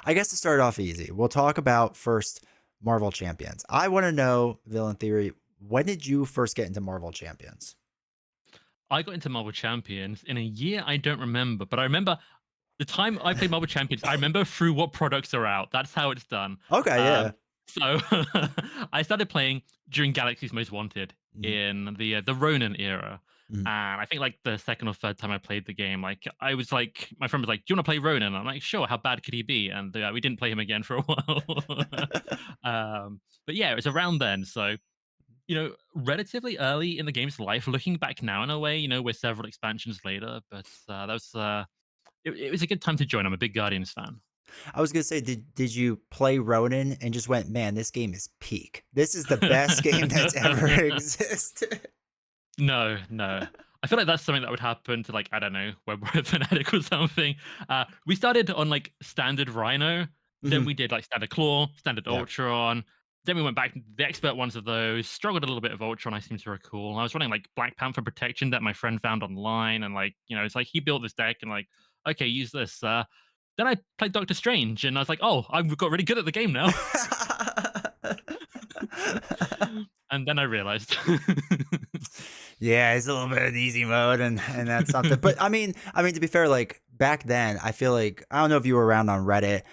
I guess to start off easy, we'll talk about first Marvel Champions. I want to know, Villain Theory, when did you first get into Marvel Champions? I got into Marvel Champions in a year I don't remember, but I remember the time I played Marvel Champions. I remember through what products are out. That's how it's done. Okay, yeah. So I started playing during Galaxy's Most Wanted Mhm, in the Ronin era. mhm. And I think like the second or third time I played the game, like I was like, my friend was like, "Do you want to play Ronin?" I'm like, "Sure." How bad could he be? And we didn't play him again for a while. But yeah, it was around then. So relatively early in the game's life. Looking back now, in a way, we're several expansions later, but that was it was a good time to join. I'm a big Guardians fan. I was gonna say, did you play Ronin and just went, man, this game is peak. This is the best game that's ever existed. No, no. I feel like that's something that would happen to like I don't know, Web Fanatic or something. We started on like standard Rhino, then Mhm, we did like standard Claw, standard yeah. Ultron. Then we went back to the expert ones of those. Struggled a little bit of Ultron. I seem to recall. I was running like Black Panther Protection that my friend found online, and like it's like he built this deck and like okay, use this. Then I played Doctor Strange, and I was like, oh, I've got really good at the game now. And then I realized. Yeah, it's a little bit of easy mode and that's something. But I mean to be fair, like back then, I feel like I don't know if you were around on Reddit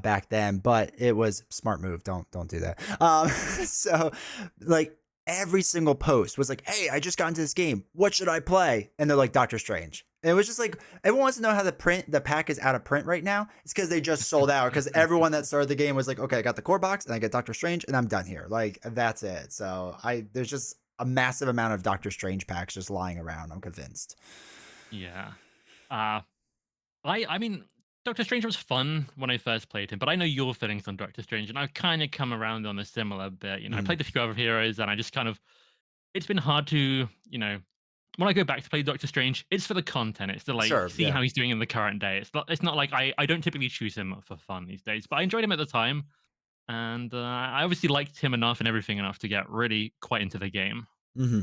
back then, but it was smart move. Don't do that. So like every single post was like, "Hey, I just got into this game. What should I play?" And they're like Doctor Strange. And it was just like everyone wants to know how the pack is out of print right now. It's because they just sold out. Because everyone that started the game was like, okay, I got the core box and I get Doctor Strange and I'm done here. Like that's it. So there's just a massive amount of Doctor Strange packs just lying around. I'm convinced. Yeah. Uh, I mean, Doctor Strange was fun when I first played him, but I know your feelings on Doctor Strange, and I've kind of come around on a similar bit. I Mhm. played a few other heroes, and I just kind of it's been hard to when I go back to play Doctor Strange, it's for the content. It's to like Sure. see Yeah. how he's doing in the current day. It's not like I don't typically choose him for fun these days, but I enjoyed him at the time, and I obviously liked him enough and everything enough to get really quite into the game. hmm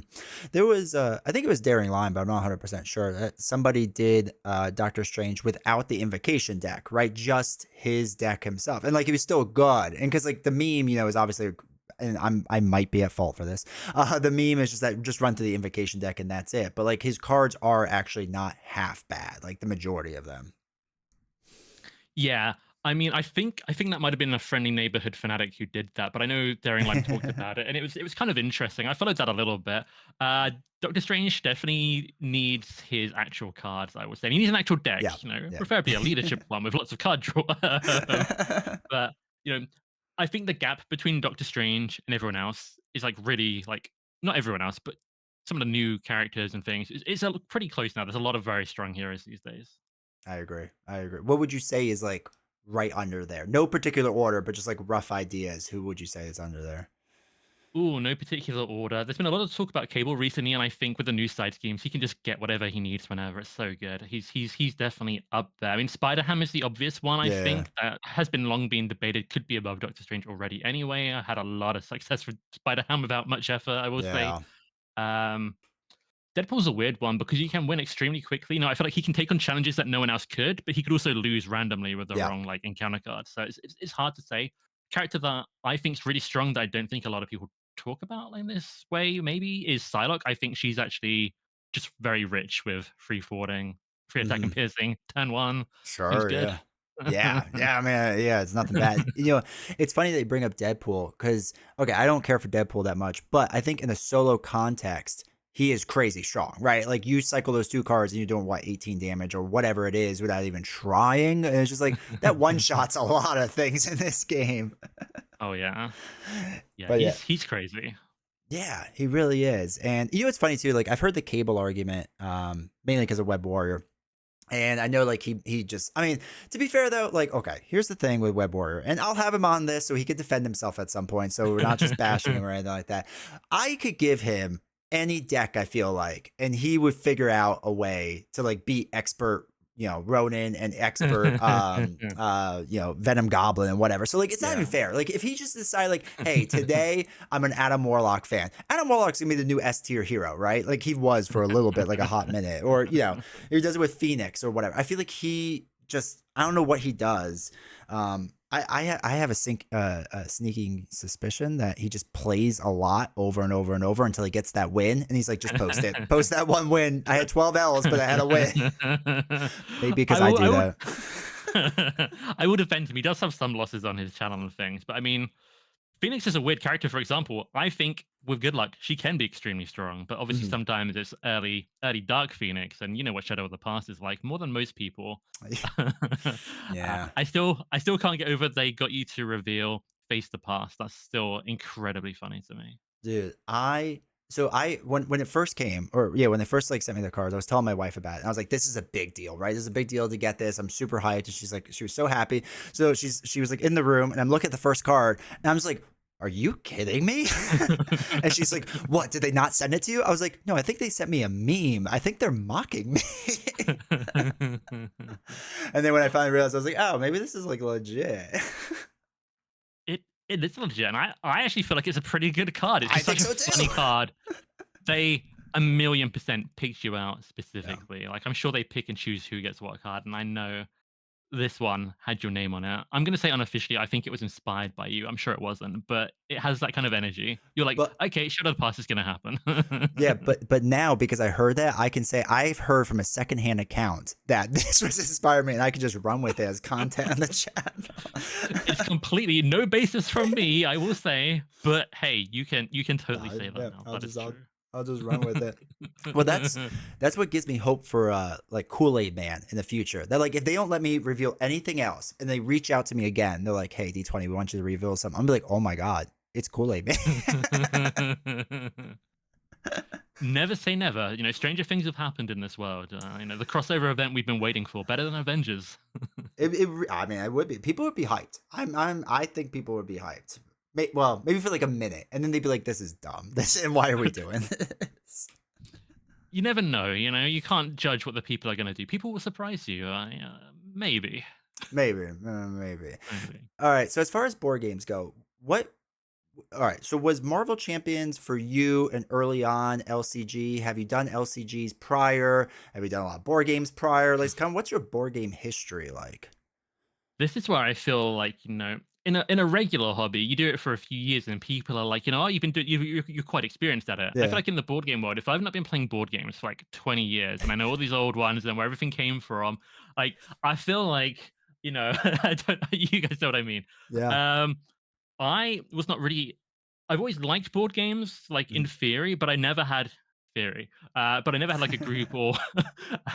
There was, I think it was Daring Line, but I'm not 100% sure that somebody did Doctor Strange without the invocation deck, right? Just his deck himself. And like, he was still good. And because like the meme, is obviously, and I might be at fault for this. The meme is just that just run to the invocation deck and that's it. But like his cards are actually not half bad, like the majority of them. Yeah. I mean, I think that might have been a friendly neighborhood fanatic who did that, but I know Daring Line talked about it, and it was kind of interesting. I followed that a little bit. Uh, Doctor Strange definitely needs his actual cards. I would say he needs an actual Yeah. deck, Yeah. preferably a leadership one with lots of card draw. But you know, I think the gap between Doctor Strange and everyone else is like really like not everyone else, but some of the new characters and things. It's pretty close now. There's a lot of very strong heroes these days. I agree. I agree. What would you say is like right under there? No particular order, but just like rough ideas. Who would you say is under there? Ooh, no particular order. There's been a lot of talk about Cable recently, and I think with the new side schemes, he can just get whatever he needs whenever. It's so good. He's definitely up there. I mean, Spider Ham is the obvious one. I Yeah. think that has been long been debated. Could be above Doctor Strange already. Anyway, I had a lot of success with Spider Ham without much effort. I will say. Yeah. Um, Deadpool's a weird one because you can win extremely quickly. I feel like he can take on challenges that no one else could, but he could also lose randomly with the Yeah. wrong like encounter cards. So it's hard to say. Character that I think is really strong that I don't think a lot of people talk about in this way maybe is Psylocke. I think she's actually just very rich with free forwarding, free attack and Mhm. piercing. Turn one seems Sure, good. yeah. Yeah, yeah, I mean, yeah, it's nothing bad. It's funny that you bring up Deadpool because, okay, I don't care for Deadpool that much, but I think in a solo context, he is crazy strong, right? Like you cycle those two cards and you're doing what, 18 damage or whatever it is without even trying. And it's just like that one shot's a lot of things in this game. Oh yeah, yeah. But yeah, He's crazy. yeah, he really is. And it's funny too, like I've heard the cable argument, mainly because of Web Warrior. And I know like he just I mean, to be fair though, like, okay, here's the thing with Web Warrior, and I'll have him on this so he could defend himself at some point. So we're not just bashing him or anything like that. I could give him any deck, I feel like, and he would figure out a way to like beat expert, Ronin and expert Venom Goblin and whatever. So like it's not even Yeah. fair. Like if he just decide like, hey, today I'm an Adam Warlock fan. Adam Warlock's gonna be the new S tier hero, right? Like he was for a little bit, like a hot minute. Or he does it with Phoenix or whatever. I feel like he just I don't know what he does. I have a sneaking suspicion that he just plays a lot over and over and over until he gets that win, and he's like, just post it, post that one win. I had 12 L's, but I had a win. Maybe because I do I would that. I would defend him. He does have some losses on his channel and things, but I mean, Phoenix is a weird character, for example. I think with good luck, she can be extremely strong, but obviously Mhm. sometimes it's early Dark Phoenix, and you know what Shadow of the Past is like. More than most people, Yeah. I still can't get over they got you to reveal Face the Past. That's still incredibly funny to me. Dude, when it first came, or yeah, when they first like sent me the cards, I was telling my wife about it. And I was like, "This is a big deal, right? This is a big deal to get this. I'm super hyped." And she's like, she was so happy. So she was like in the room, and I'm looking at the first card, and I'm just like, "Are you kidding me?" And she's like, "What? Did they not send it to you?" I was like, "No, I think they sent me a meme. I think they're mocking me." And then when I finally realized, I was like, "Oh, maybe this is like legit." It is legit, and I actually feel like it's a pretty good card. It's I just think such a so funny too. card. They a million percent picked you out Yeah. specifically. Like, I'm sure they pick and choose who gets what card, and I know this one had your name on it. I'm gonna say unofficially, I think it was inspired by you. I'm sure it wasn't, but it has that kind of energy. You're like, But "Okay, Shadow of the Past is gonna happen." yeah, but now because I heard that, I can say I've heard from a secondhand account that this was inspired me, and I can just run with it as content on the channel. It's completely no basis from me, I will say, but hey, you can totally No, say that yeah, now. That is true. I'll just run with it. Well, that's what gives me hope for like Kool-Aid Man in the future. That like if they don't let me reveal anything else and they reach out to me again, they're like, "Hey, D20, we want you to reveal something." I'm gonna be like, "Oh my god, it's Kool-Aid Man." Never say never. You know, stranger things have happened in this world. You know, the crossover event we've been waiting for, better than Avengers. I mean, I would be. People would be hyped. I think people would be hyped. Well, maybe for like a minute, and then they'd be like, "This is dumb. This and why are we doing this?" You never know. You know, you can't judge what the people are going to do. People will surprise you. Maybe, Maybe, maybe. maybe. All right. So as far as board games go, what? All right. So was Marvel Champions for you an early on LCG? Have you done LCGs prior? Have you done a lot of board games prior? Like, kind of, what's your board game history like? This is where I feel like, you know, in a regular hobby, you do it for a few years, and people are like, you know, oh, you've been doing, you're quite experienced at it. I feel Yeah. like in the board game world, if I've not been playing board games for like 20 years, and I know all these old ones and where everything came from, like I feel like, you know, I don't, you guys know what I mean. Yeah. Um, I was not really. I've always liked board games, like in Mm. theory, but I never had theory. But I never had like a group or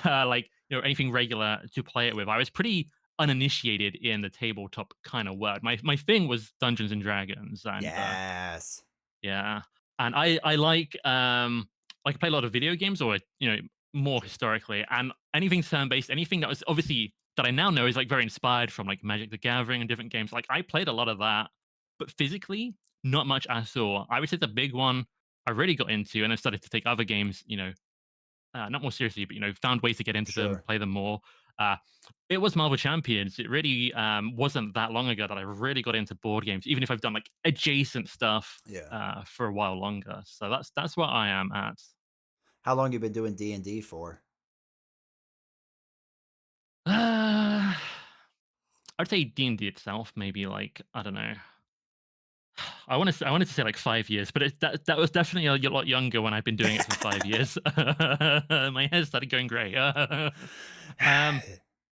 like you know anything regular to play it with. I was pretty uninitiated in the tabletop kind of world. My thing was Dungeons and Dragons, and Yes. yeah, and I play a lot of video games, or you know more Sure. historically, and anything turn based, anything that was obviously that I now know is like very inspired from like Magic the Gathering and different games. Like I played a lot of that, but physically not much at all. I would say the big one I really got into, and I started to take other games, you know, not more seriously, but you know, found ways to get into them, Sure. play them more. Uh, it was Marvel Champions. It really wasn't that long ago that I really got into board games, even if I've done like adjacent stuff Yeah. for a while longer. So that's where I am at. How long you been doing D&D for? Uh, I'd say D&D itself, maybe like I don't know. I wanted to say like 5 years, but that was definitely a lot younger when I've been doing it for 5 years. My hair started going grey. Um,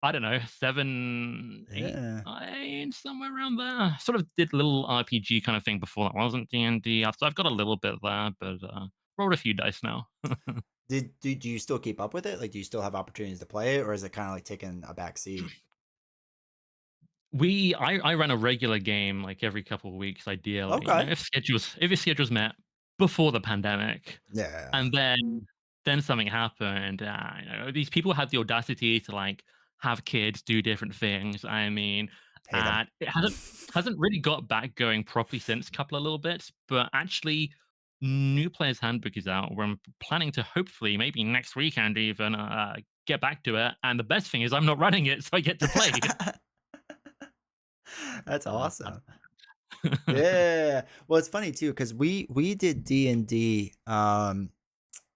I don't know, 7, 8, Yeah. 9, somewhere around there. Sort of did a little RPG kind of thing before that wasn't D&D. So I've got a little bit there, but rolled a few dice now. Do you still keep up with it? Like, do you still have opportunities to play it, or is it kind of like taking a back seat? I ran a regular game like every couple of weeks, ideally. You know, Okay. if your schedules met before the pandemic, Yeah. and then something happened. You know, these people have the audacity to like have kids do different things. I mean, Hate them. it hasn't really got back going properly since a couple of little bits, but actually. New Player's Handbook is out. Where I'm planning to hopefully maybe next weekend even get back to it. And the best thing is I'm not running it, so I get to play. That's That's awesome. Yeah. Well, it's funny too because we did D&D.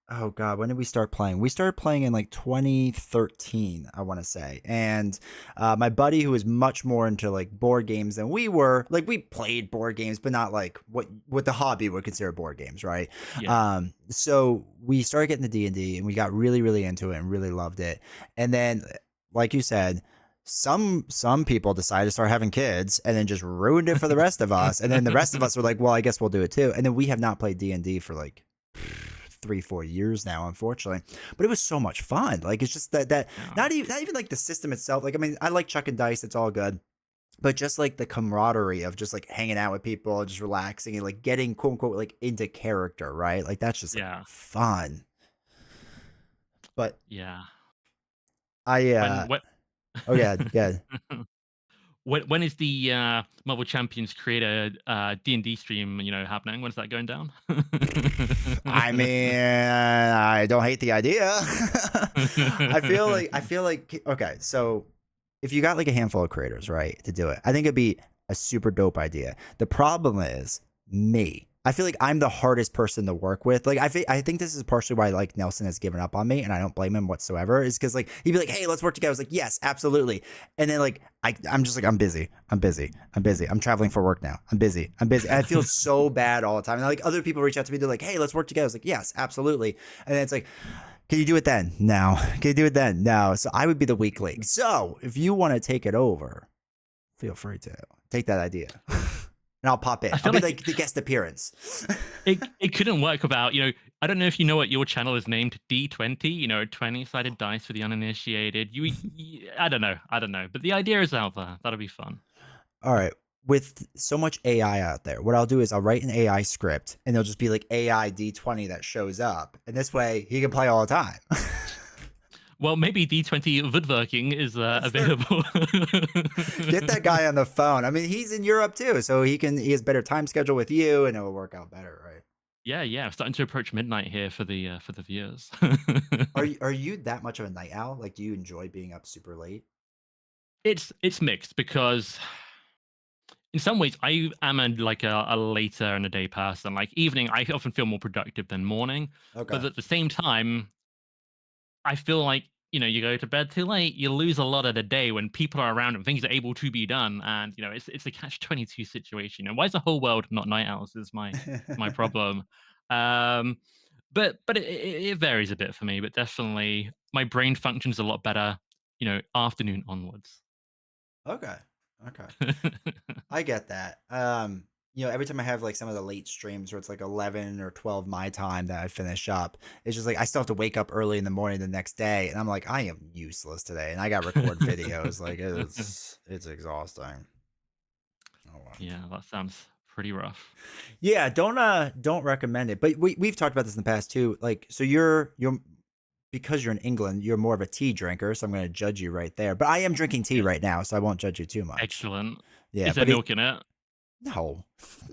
oh god, when did we start playing? We started playing in like 2013, I want to say. And my buddy, who was much more into like board games than we were, like we played board games, but not like what the hobby would consider board games, right? Yeah. So we started getting the D and we got really really into it and really loved it. And then, like you said, some people decided to start having kids and then just ruined it for the rest of us. And then the rest of us were like, well, I guess we'll do it too. And then we have not played D&D for like 3 4 years now, unfortunately. But it was so much fun. Like it's just that Yeah. not even like the system itself. Like I mean, I like chucking dice, it's all good. But just like the camaraderie of just like hanging out with people, just relaxing and like getting quote unquote like into character, right? Like that's just like Yeah. fun. But Yeah. I When what oh yeah, yeah. when is the Marvel Champions creator D&D stream, happening? When is that going down? I mean, I don't hate the idea. I feel like okay, so if you got like a handful of creators, right, to do it, I think it'd be a super dope idea. The problem is me. I feel like I'm the hardest person to work with. Like I think this is partially why like Nelson has given up on me, and I don't blame him whatsoever. Is because like he'd be like, "Hey, let's work together." I was like, "Yes, absolutely." And then like I'm just like I'm busy. I'm busy. I'm busy. I'm traveling for work now. I'm busy. I'm busy. And I feel so bad all the time. And like other people reach out to me, they're like, "Hey, let's work together." I was like, "Yes, absolutely." And then it's like, "Can you do it then?" No. Can you do it then? No. So I would be the weak link. So if you want to take it over, feel free to take that idea. And I'll pop I in. I'll feel be like like the guest appearance. it couldn't work without, I don't know if you know what your channel is named, D20, 20-sided dice for the uninitiated. I don't know, but the idea is out there. That'll be fun. All right. With so much AI out there, what I'll do is I'll write an AI script and it'll just be like AI D20 that shows up. And this way he can play all the time. Well, maybe D20 woodworking is That's fair. available. Get that guy on the phone. I mean, he's in Europe too, so he has better time schedule with you and it'll work out better, right? Yeah, yeah. Starting to approach midnight here for the viewers. Are you that much of a night owl? Like do you enjoy being up super late? It's mixed because in some ways I am a later in the day person. Like evening, I often feel more productive than morning. But Okay. at the same time, I feel like you go to bed too late, you lose a lot of the day when people are around and things are able to be done. And it's a catch-22 situation. And why is the whole world not night owls? Is my problem. Um, but it varies a bit for me. But definitely, my brain functions a lot better. Afternoon onwards. Okay. Okay. I get that. Every time I have like some of the late streams where it's like 11 or 12 my time that I finish up, it's just like I still have to wake up early in the morning the next day, and I'm like, I am useless today, and I got to record videos. Like it's exhausting. Oh well. Yeah, that sounds pretty rough. Yeah, don't recommend it. But we've talked about this in the past too. Like, so you're because you're in England, you're more of a tea drinker, so I'm going to judge you right there. But I am drinking tea Yes. right now, so I won't judge you too much. Excellent. Yeah, Is there but it milk in it? no,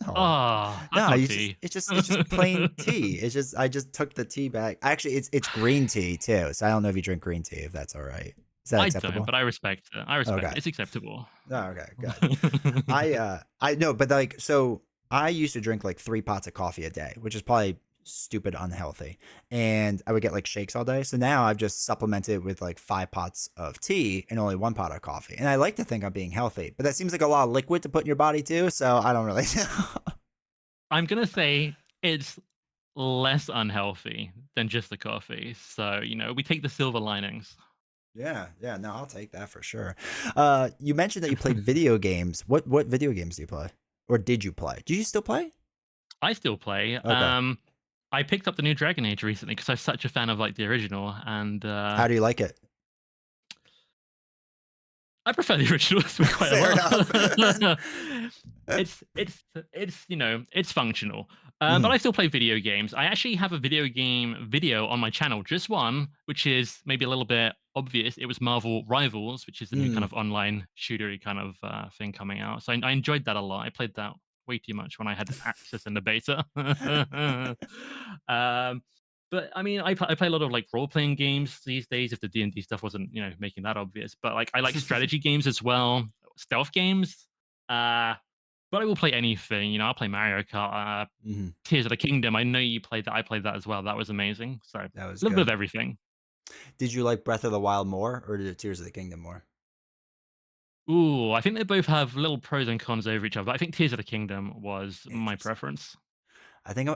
no. Oh, that's No, not you just tea. it's just plain tea. It's just I just took the tea bag. Actually, it's green tea too. So I don't know if you drink green tea, if that's all right. Is that I don't, acceptable? but I respect it. I respect Okay. it. It's acceptable. Oh, okay, good. I know, but like so I used to drink like 3 pots of coffee a day, which is probably stupid unhealthy. And I would get like shakes all day. So now I've just supplemented with like 5 pots of tea and only 1 pot of coffee. And I like to think I'm being healthy, but that seems like a lot of liquid to put in your body too. So I don't really know. I'm gonna say it's less unhealthy than just the coffee. So, we take the silver linings. Yeah, yeah, no, I'll take that for sure. You mentioned that you played video games. What video games do you play? Or did you play? Do you still play? I still play. Okay. I picked up the new Dragon Age recently because I'm such a fan of like the original, and How do you like it? I prefer the original to be quite a Fair enough. lot. It's functional. But Mhm. I still play video games. I actually have a video game video on my channel, just one, which is maybe a little bit obvious. It was Marvel Rivals, which is the new kind Mm. of online shootery kind of thing coming out. So I enjoyed that a lot. I played that way too much when I had access in the beta. um, but I mean, I play a lot of like role playing games these days. If the D&D stuff wasn't making that obvious, but like I like strategy games as well, stealth games. Uh, but I will play anything. You know, I'll play Mario Kart, Mhm. Tears of the Kingdom. I know you played that. I played that as well. That was amazing. So a That was little bit of good. everything. Did you like Breath of the Wild more, or did Tears of the Kingdom more? Ooh, I think they both have little pros and cons over each other. But I think Tears of the Kingdom was my Interesting. preference. I think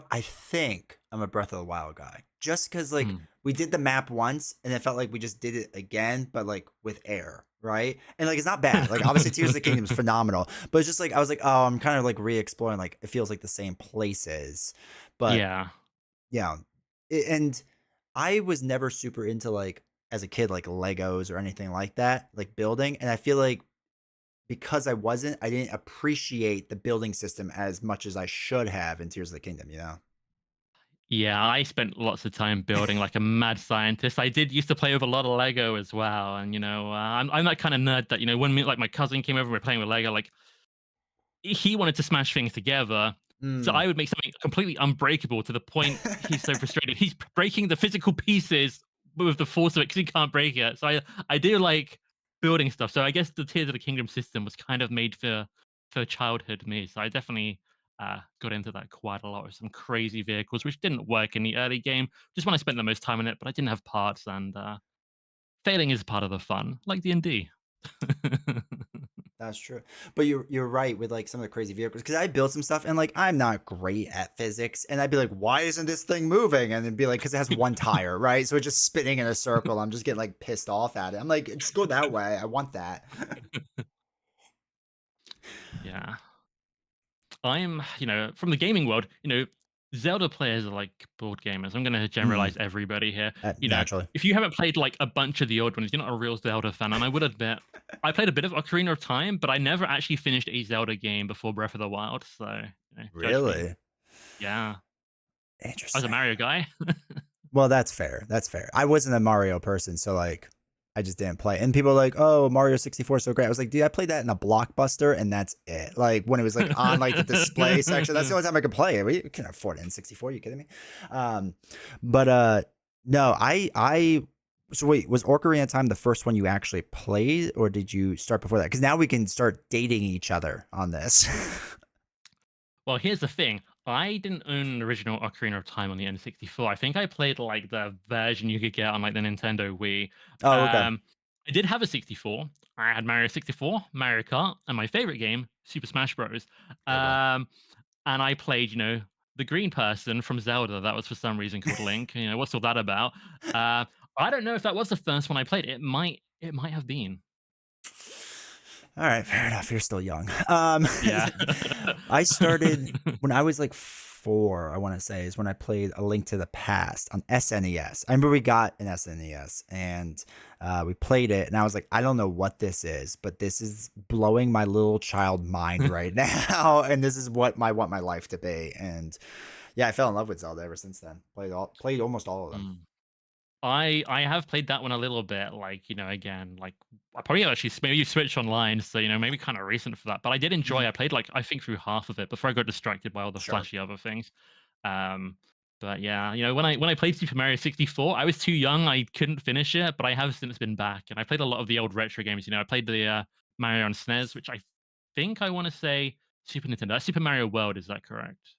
I'm a Breath of the Wild guy. Just because like Mm. we did the map once and it felt like we just did it again, but like with air, right? And like it's not bad. Like obviously Tears of the Kingdom is phenomenal, but it's just like I was like, oh, I'm kind of like re-exploring. Like it feels like the same places, but Yeah. yeah. And I was never super into like as a kid like Legos or anything like that, like building. And I feel like because I didn't appreciate the building system as much as I should have in Tears of the Kingdom. You know. Yeah, I spent lots of time building like a mad scientist. I did used to play with a lot of Lego as well, and I'm that kind of nerd that when like my cousin came over, and we are playing with Lego. Like he wanted to smash things together, so Mm. I would make something completely unbreakable to the point he's so frustrated. He's breaking the physical pieces with the force of it because he can't break it. So I do like building stuff. So I guess the Tears of the Kingdom system was kind of made for childhood me. So I definitely got into that quite a lot with some crazy vehicles, which didn't work in the early game. Just when I spent the most time in it, but I didn't have parts, and failing is part of the fun, like D&D. That's true. But you're right with like some of the crazy vehicles because I built some stuff and like I'm not great at physics and I'd be like, why isn't this thing moving? And it'd be like, because it has one tire, right? So it's just spinning in a circle. I'm just getting like pissed off at it. I'm like, just go that way. I want that. Yeah. I'm, from the gaming world, Zelda players are like board gamers. I'm going to Mm, generalize everybody here. naturally. If you haven't played like a bunch of the old ones, you're not a real Zelda fan. And I would admit, I played a bit of Ocarina of Time, but I never actually finished a Zelda game before Breath of the Wild. So, judge me. Really Yeah. I was a interesting. Mario guy. Well, that's fair. That's fair. I wasn't a Mario person, so like I just didn't play. And people are like, "Oh, Mario 64 is so great." I was like, "Dude, I played that in a Blockbuster and that's it." Like when it was like on like the display section, that's the only time I could play it. We can't afford it in 64, you kidding me? Um but no, I so wait, was Ocarina of Time the first one you actually played or did you start before that? Cuz now we can start dating each other on this. Well, here's the thing. I didn't own an original Ocarina of Time on the N64. I think I played like the version you could get on like the Nintendo Wii. Oh, okay. Um, I did have a 64. I had Mario 64, Mario Kart, and my favorite game, Super Smash Bros. Good one. Um, and I played, the green person from Zelda that was for some reason called Link. What's all that about? Uh, I don't know if that was the first one I played. It might have been. All right, fair enough. You're still young. Yeah. I started when I was like 4. I want to say is when I played A Link to the Past on SNES. I remember we got an SNES and we played it, and I was like, I don't know what this is, but this is blowing my little child mind right now, and this is what I want my life to be. And yeah, I fell in love with Zelda ever since then. Played almost all of them. Mm. I have played that one a little bit, like, again, like, I probably actually maybe Switch Online, so, maybe kinda recent for that, but I did enjoy Mhm. I played, like, I think through half of it before I got distracted by all the Sure. flashy other things. Um, but yeah, when I played Super Mario 64, I was too young, I couldn't finish it, but I have since been back, and I played a lot of the old retro games. I played the, Mario on SNES, which I think I wanna say Super Nintendo. That's Super Mario World, is that correct?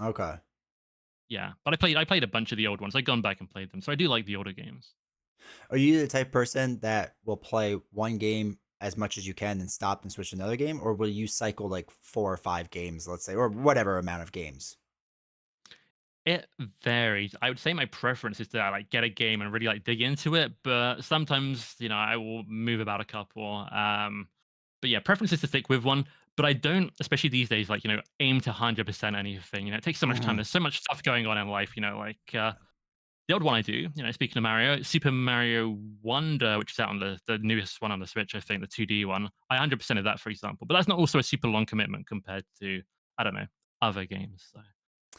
Okay. Yeah, but I played a bunch of the old ones. I've gone back and played them, so I do like the older games. Are you the type of person that will play one game as much as you can and stop and switch to another game, or will you cycle like 4 or 5 games, let's say, or whatever amount of games? It varies. I would say my preference is to like get a game and really like dig into it, but sometimes I will move about a couple. But yeah, preference is to stick with one. But I don't, especially these days, like aim to 100% anything. It takes so much time. Mhm. There's so much stuff going on in life. like the old one I do. Speaking of Mario, Super Mario Wonder, which is out on the newest one on the Switch, I think the 2D one. I 100% of that, for example. But that's not also a super long commitment compared to I don't know other games. So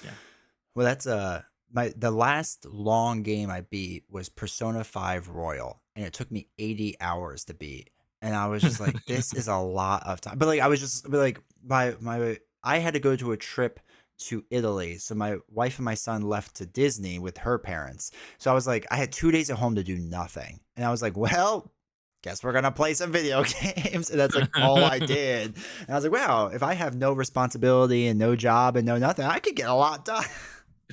yeah. Well, that's my the last long game I beat was Persona 5 Royal, and it took me 80 hours to beat. And I was just like, this is a lot of time. But like I was just but like my I had to go to a trip to Italy. So my wife and my son left to Disney with her parents. So I was like, I had 2 days at home to do nothing. And I was like, well, guess we're gonna play some video games. And that's like all I did. And I was like, wow, if I have no responsibility and no job and no nothing, I could get a lot done.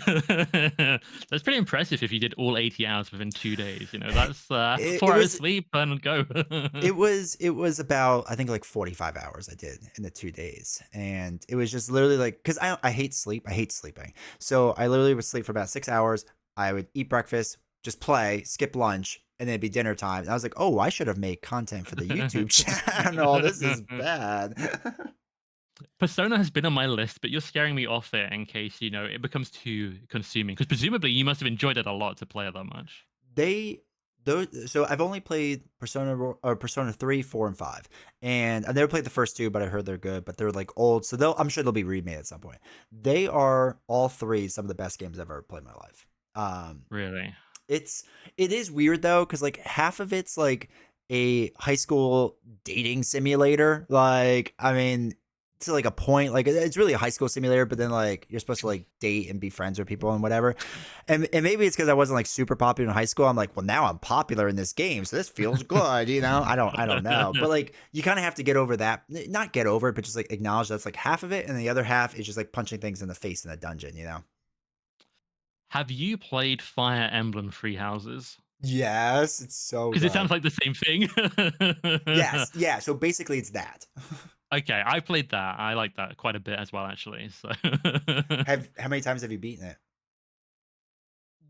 That's pretty impressive if you did all 80 hours within 2 days, that's, It 4 hours was sleep and go. it was about, I think, like 45 hours I did in the 2 days. And it was just literally like, because I hate sleep. I hate sleeping. So I literally would sleep for about 6 hours. I would eat breakfast, just play, skip lunch, and then it'd be dinner time. And I was like, oh, I should have made content for the YouTube channel. This is bad. Persona has been on my list, but you're scaring me off it in case, it becomes too consuming. Because presumably you must have enjoyed it a lot to play it that much. They those so I've only played Persona 3, 4, and 5. And I've never played the first two, but I heard they're good, but they're like old, so I'm sure they'll be remade at some point. They are all three some of the best games I've ever played in my life. Really. It's it is weird though, because like half of it's like a high school dating simulator. Like, I mean, to like a point, like it's really a high school simulator, but then like you're supposed to like date and be friends with people and whatever. And maybe it's because I wasn't like super popular in high school. I'm like, well, now I'm popular in this game, so this feels good, you know? I don't know. But like you kind of have to get over that. Not get over it, but just like acknowledge that's like half of it, and the other half is just like punching things in the face in a dungeon, you know? Have you played Fire Emblem Three Houses? Yes, it's so Because it sounds good. like the same thing. Yes, yeah. So basically, it's that. Okay, I played that. I like that quite a bit as well, actually. So Have how many times have you beaten it?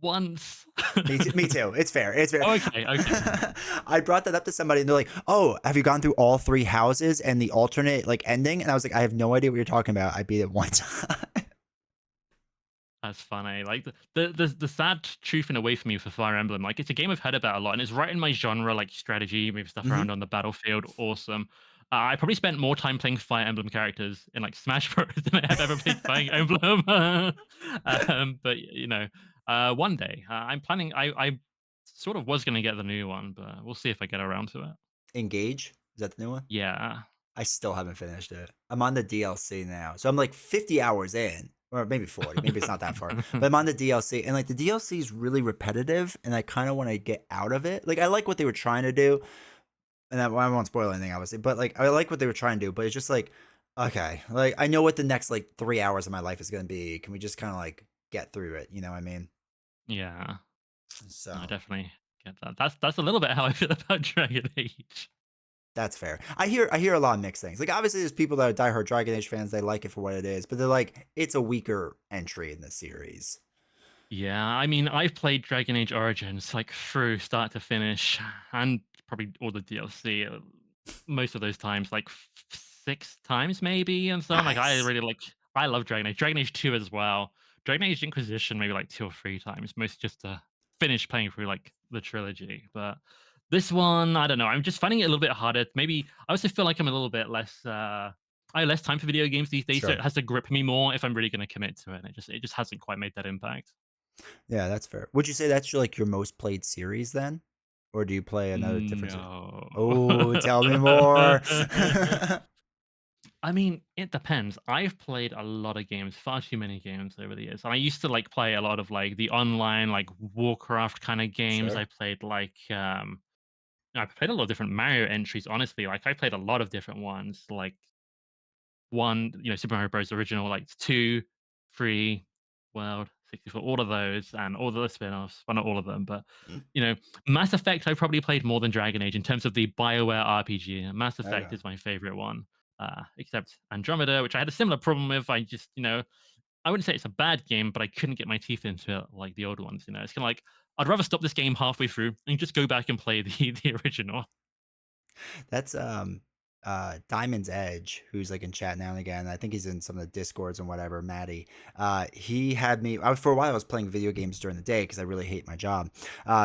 once. Me too. Me too. It's fair. It's fair. Okay, okay. I brought that up to somebody, and they're like, "Oh, have you gone through all three houses and the alternate like ending?" And I was like, "I have no idea what you're talking about. I beat it one time." That's funny. Like the sad truth in a way for me for Fire Emblem, like it's a game I've heard about a lot, and it's right in my genre, like strategy, move stuff Hmm. around on the battlefield. Awesome. I probably spent more time playing Fire Emblem characters in like Smash Bros than I have ever played Fire Emblem. But one day I'm planning. I sort of was going to get the new one, but we'll see if I get around to it. Engage, is that the new one? Yeah. I still haven't finished it. I'm on the DLC now, so I'm like 50 hours in, or maybe 40. Maybe it's not that far, but I'm on the DLC, and like the DLC is really repetitive, and I kind of want to get out of it. Like I like what they were trying to do, and I won't spoil anything, obviously, but like I like what they were trying to do, but it's just like, okay, like I know what the next like 3 hours of my life is gonna be. Can we just kind of like get through it? You know what I mean? Yeah. No, I So definitely get that. That's a little bit how I feel about Dragon Age. that's fair. I hear a lot of mixed things. Like obviously, there's people that are diehard Dragon Age fans. They like it for what it is, but they're like, it's a weaker entry in the series. Yeah, I mean, I've played Dragon Age Origins like through start to finish, and probably all the DLC. Most of those times, like 6 times maybe, and so on. Like I Nice. really like. I love Dragon Age. Dragon Age 2 as well. Dragon Age Inquisition maybe like 2 or 3 times, most just to finish playing through like the trilogy. But this one, I don't know. I'm just finding it a little bit harder. Maybe I also feel like I'm a little bit less. I have less time for video games these days, so it Sure. has to grip me more if I'm really going to commit to it. And it just hasn't quite made that impact. Yeah, that's fair. Would you say that's your, like your most played series then, or do you play another different series? No. Oh, tell me more. I mean, it depends. I've played a lot of games, far too many games over the years. And I used to like play a lot of like the online, like Warcraft kind of games. I Sure. played like I played a lot of different Mario entries, honestly. Like I played a lot of different ones. Like one, Super Mario Bros. Original, like two, three, World, 64, all of those, and all the spin-offs. Well, not all of them, but Mm, you know, Mass Effect I probably played more than Dragon Age in terms of the BioWare RPG. Mass Effect okay. is my favorite one. Except Andromeda, which I had a similar problem with. I just, I wouldn't say it's a bad game, but I couldn't get my teeth into it like the old ones. It's kind of like I'd rather stop this game halfway through and just go back and play the original. That's Diamond's Edge, who's like in chat now and again. I think he's in some of the discords and whatever. Maddie, he had me. For a while I was playing video games during the day because I really hate my job.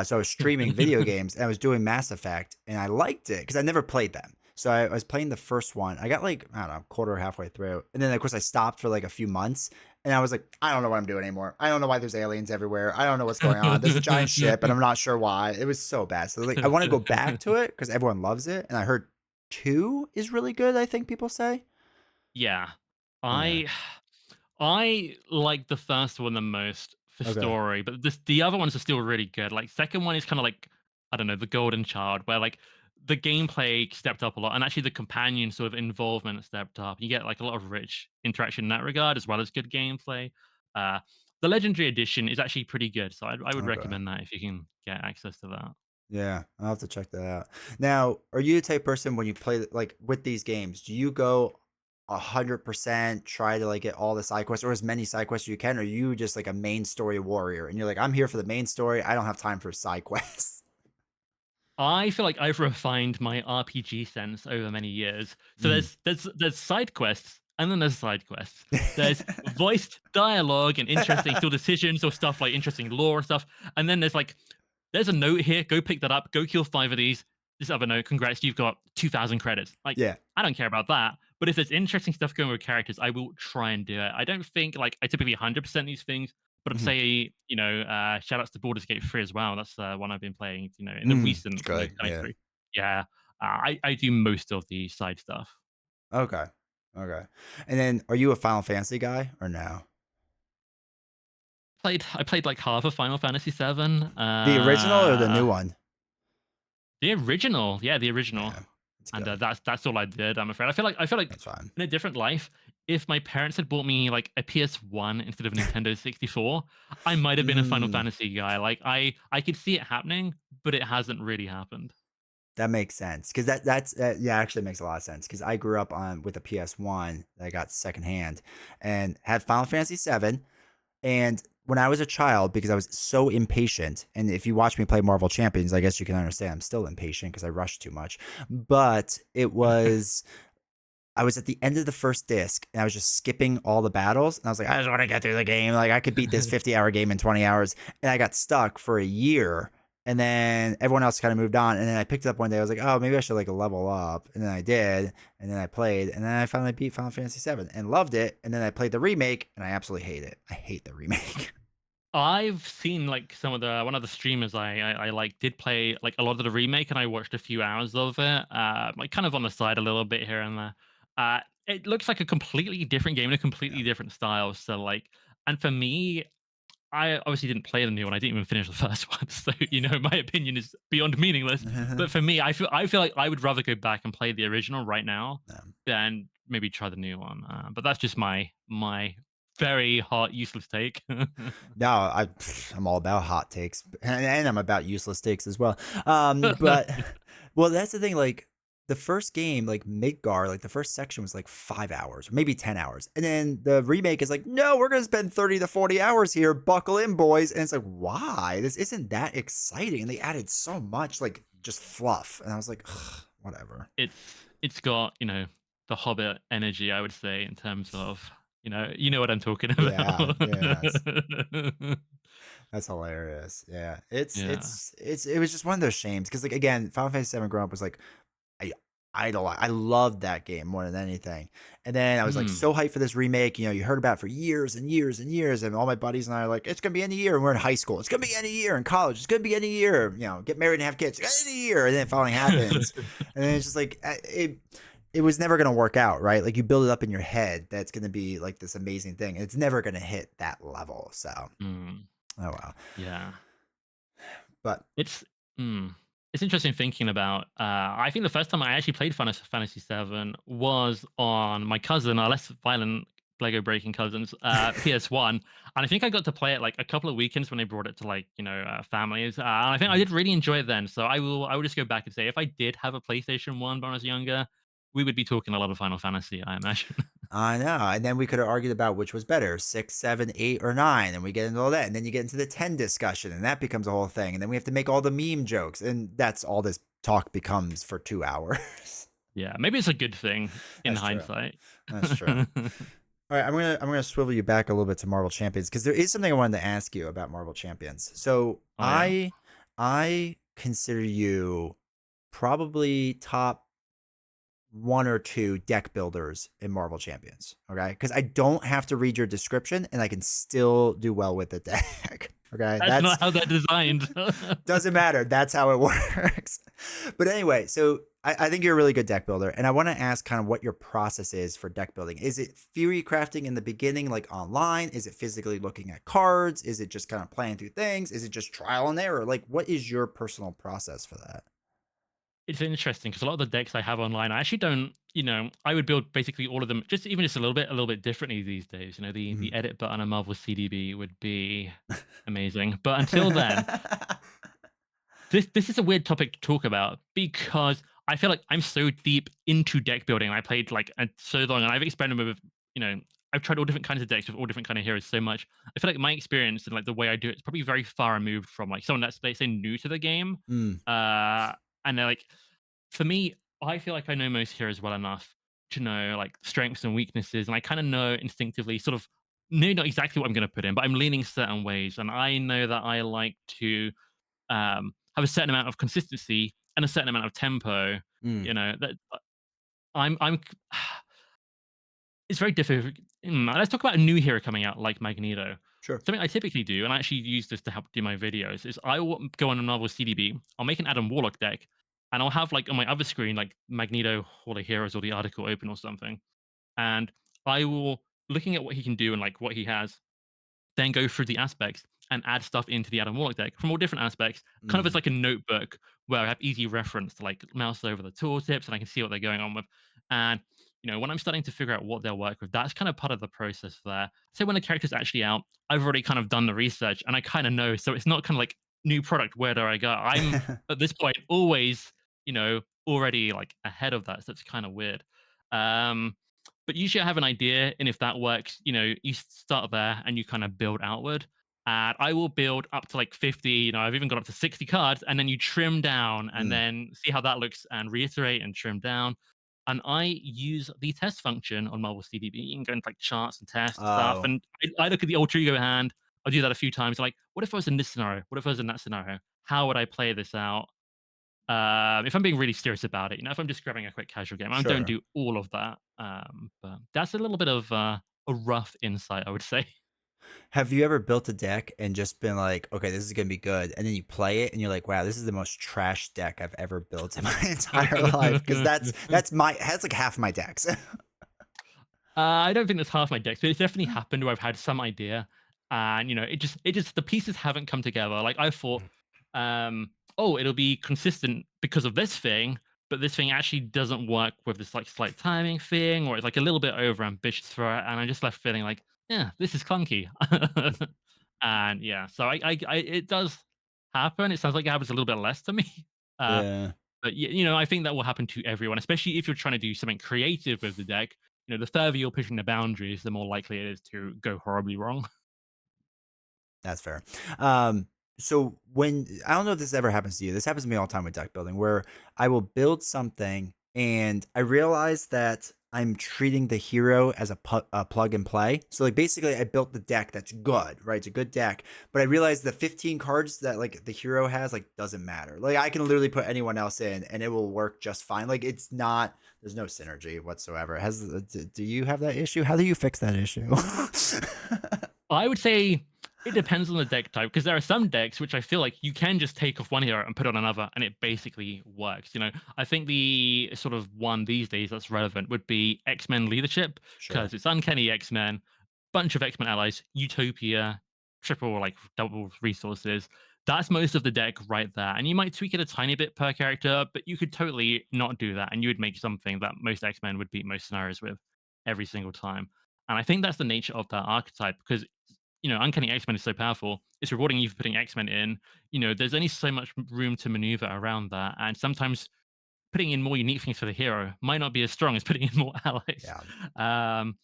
So I was streaming video games and I was doing Mass Effect, and I liked it because I never played them. So I was playing the first one. I got like, I don't know, quarter halfway through, and then of course I stopped for like a few months. And I was like, I don't know what I'm doing anymore. I don't know why there's aliens everywhere. I don't know what's going on. There's a giant ship, and I'm not sure why. It was so bad. So like, I want to go back to it because everyone loves it, and I heard two is really good, I think people say. Yeah. Yeah. I I like the first one the most for Okay. story, but the other ones are still really good. Like second one is kind of like I don't know, the golden child, where like the gameplay stepped up a lot, and actually the companion sort of involvement stepped up. You get like a lot of rich interaction in that regard, as well as good gameplay. Uh, the Legendary Edition is actually pretty good, so I would Okay. recommend that if you can get access to that. Yeah, I'll have to check that out. Now, are you the type of person when you play like with these games, do you go 100% try to like get all the side quests or as many side quests as you can, or are you just like a main story warrior and you're like, I'm here for the main story. I don't have time for side quests. I feel like I've refined my RPG sense over many years. So Mm. there's side quests, and then there's side quests. There's voiced dialogue and interesting still decisions or stuff like interesting lore and stuff. And then there's a note here. Go pick that up. Go kill 5 of these. This other note. Congrats, you've got 2,000 credits. Like Yeah. I don't care about that. But if there's interesting stuff going with characters, I will try and do it. I don't think like I typically 100% these things, but I'd Mhm. say, shout outs to Baldur's Gate 3 as well. That's one I've been playing, in the It's recent, good. coming Yeah. through. Yeah. I do most of the side stuff. Okay. Okay. And then are you a Final Fantasy guy or no? I played like half of Final Fantasy 7. The original or the new one? The original. Yeah, the original. Yeah. It's And good. that's all I did, I'm afraid. I feel like That's fine. in a different life, if my parents had bought me like a PS1 instead of a Nintendo 64, I might have been a Final Mm. Fantasy guy. Like I could see it happening, but it hasn't really happened. That makes sense because yeah, actually makes a lot of sense because I grew up on with a PS1 that I got secondhand and had Final Fantasy 7. And when I was a child, because I was so impatient, and if you watch me play Marvel Champions, I guess you can understand I'm still impatient because I rush too much. But I was at the end of the first disc and I was just skipping all the battles. And I was like, I just want to get through the game. Like I could beat this 50-hour game in 20 hours. And I got stuck for a year. And then everyone else kind of moved on. And then I picked it up one day. I was like, oh, maybe I should like level up. And then I did. And then I played. And then I finally beat Final Fantasy 7 and loved it. And then I played the remake and I absolutely hate it. I hate the remake. I've seen like some of the one of the streamers I like did play like a lot of the remake, and I watched a few hours of it, like kind of on the side a little bit here and there. It looks like a completely different game and a completely different style. So like, and for me, I obviously didn't play the new one. I didn't even finish the first one, so my opinion is beyond meaningless. Yeah. But for me, I feel like I would rather go back and play the original right now Um, than maybe try the new one. But that's just my very hot useless take. No, I'm all about hot takes, and I'm about useless takes as well. But well, that's the thing. Like the first game, like Midgar, like the first section was like 5 hours, or maybe 10 hours, and then the remake is like, no, we're gonna spend 30 to 40 hours here. Buckle in, boys. And it's like, why? This isn't that exciting. And they added so much, like just fluff, and I was like, ugh, whatever. It's got, the Hobbit energy, I would say, in terms of, you know what I'm talking Yeah, about. yeah. That's hilarious. Yeah. Yeah. It was just one of those shames because like again, Final Fantasy 7 growing up was like I loved that game more than anything. And then I was like Mm. so hyped for this remake. You know, you heard about it for years and years and years. And all my buddies and I are like, it's gonna be any year. And we're in high school. It's gonna be any year in college. It's gonna be any year. You know, get married and have kids. Any year. And then it finally happens. And then it's just like it was never gonna work out, right? Like you build it up in your head that's gonna be like this amazing thing. It's never gonna hit that level. So Mm. oh wow. Yeah. But It's mm, it's interesting thinking about. I think the first time I actually played Final Fantasy VII was on my cousin, our less violent Lego breaking cousins, PS1, and I think I got to play it like a couple of weekends when they brought it to like families, and I think I did really enjoy it then. So I will just go back and say if I did have a PlayStation 1 when I was younger, we would be talking a lot of Final Fantasy, I imagine. I know. And then we could have argued about which was better, 6, 7, 8, or 9. And we get into all that. And then you get into the 10 discussion, and that becomes a whole thing. And then we have to make all the meme jokes. And that's all this talk becomes for 2 hours. Yeah, maybe it's a good thing in That's true. hindsight. That's true. All right, I'm gonna swivel you back a little bit to Marvel Champions because there is something I wanted to ask you about Marvel Champions. So Oh yeah. I consider you probably top one or two deck builders in Marvel Champions. Okay. Because I don't have to read your description and I can still do well with the deck. Okay. That's That's not how they're designed. doesn't matter. That's how it works. But anyway, so I think you're a really good deck builder. And I want to ask kind of what your process is for deck building. Is it theory crafting in the beginning, like online? Is it physically looking at cards? Is it just kind of playing through things? Is it just trial and error? Like, what is your personal process for that? It's interesting because a lot of the decks I have online, I actually don't, I would build basically all of them just even just a little bit differently these days. The Mhm. edit button on Marvel CDB would be amazing. But until then, this is a weird topic to talk about because I feel like I'm so deep into deck building. I played like so long, and I've experimented with, you know, I've tried all different kinds of decks with all different kind of heroes so much. I feel like my experience and like the way I do it is probably very far removed from like someone that's they say new to the game. Mm, Uh, and they're like, for me, I feel like I know most heroes well enough to know like strengths and weaknesses, and I kind of know instinctively, sort of, know not exactly what I'm going to put in, but I'm leaning certain ways, and I know that I like to have a certain amount of consistency and a certain amount of tempo. mm, That I'm. It's very difficult. Let's talk about a new hero coming out like Magneto. sure. Something I typically do, and I actually use this to help do my videos, is I will go on a Marvel CDB. I'll make an Adam Warlock deck, and I'll have like on my other screen like Magneto Hall of Heroes or the article open or something, and I will looking at what he can do and like what he has, then go through the aspects and add stuff into the Adam Warlock deck from all different aspects, kind of as Mm, like a notebook where I have easy reference to like mouse over the tooltips and I can see what they're going on with. And when I'm starting to figure out what they'll work with, that's kind of part of the process there. So when the character's actually out, I've already kind of done the research and I kind of know. So it's not kind of like new product, where do I go? I'm at this point always, already like ahead of that. So it's kind of weird. Um, but usually I have an idea, and if that works, you start there and you kind of build outward. And I will build up to like 50, I've even got up to 60 cards, and then you trim down and mm. then see how that looks and reiterate and trim down. And I use the test function on Marvel CDB. You can go into like charts and test and stuff. Oh, And I look at the alter ego hand. I'll do that a few times. Like, what if I was in this scenario? What if I was in that scenario? How would I play this out? If I'm being really serious about it, if I'm just grabbing a quick casual game, I don't sure. do all of that. But that's a little bit of a rough insight, I would say. Have you ever built a deck and just been like, "Okay, this is gonna be good," and then you play it and you're like, "Wow, this is the most trash deck I've ever built in my entire life." Because that's like half my decks. I don't think that's half my decks, but it's definitely happened where I've had some idea, and it just the pieces haven't come together. Like I thought, oh, it'll be consistent because of this thing, but this thing actually doesn't work with this like slight timing thing, or it's like a little bit over ambitious for it, and I'm just left feeling like, yeah, this is clunky. And yeah, so it does happen. It sounds like it happens a little bit less to me. Uh, Yeah. but I think that will happen to everyone, especially if you're trying to do something creative with the deck. The further you're pushing the boundaries, the more likely it is to go horribly wrong. That's fair. Um, so when I don't know if this ever happens to you. This happens to me all the time with deck building, where I will build something and I realize that I'm treating the hero as a plug and play. So like basically, I built the deck that's good, right? It's a good deck, but I realized the 15 cards that like the hero has like doesn't matter. Like I can literally put anyone else in and it will work just fine. Like it's not. There's no synergy whatsoever. Do you have that issue? How do you fix that issue? I would say it depends on the deck type because there are some decks which I feel like you can just take off one hero and put on another, and it basically works. I think the sort of one these days that's relevant would be X-Men leadership Sure. because it's Uncanny X-Men, bunch of X-Men allies, Utopia, triple or like double resources. That's most of the deck right there. And you might tweak it a tiny bit per character, but you could totally not do that. And you would make something that most X-Men would beat most scenarios with every single time. And I think that's the nature of that archetype because Uncanny X-Men is so powerful. It's rewarding you for putting X-Men in. There's only so much room to maneuver around that. And sometimes putting in more unique things for the hero might not be as strong as putting in more allies. Yeah. Um,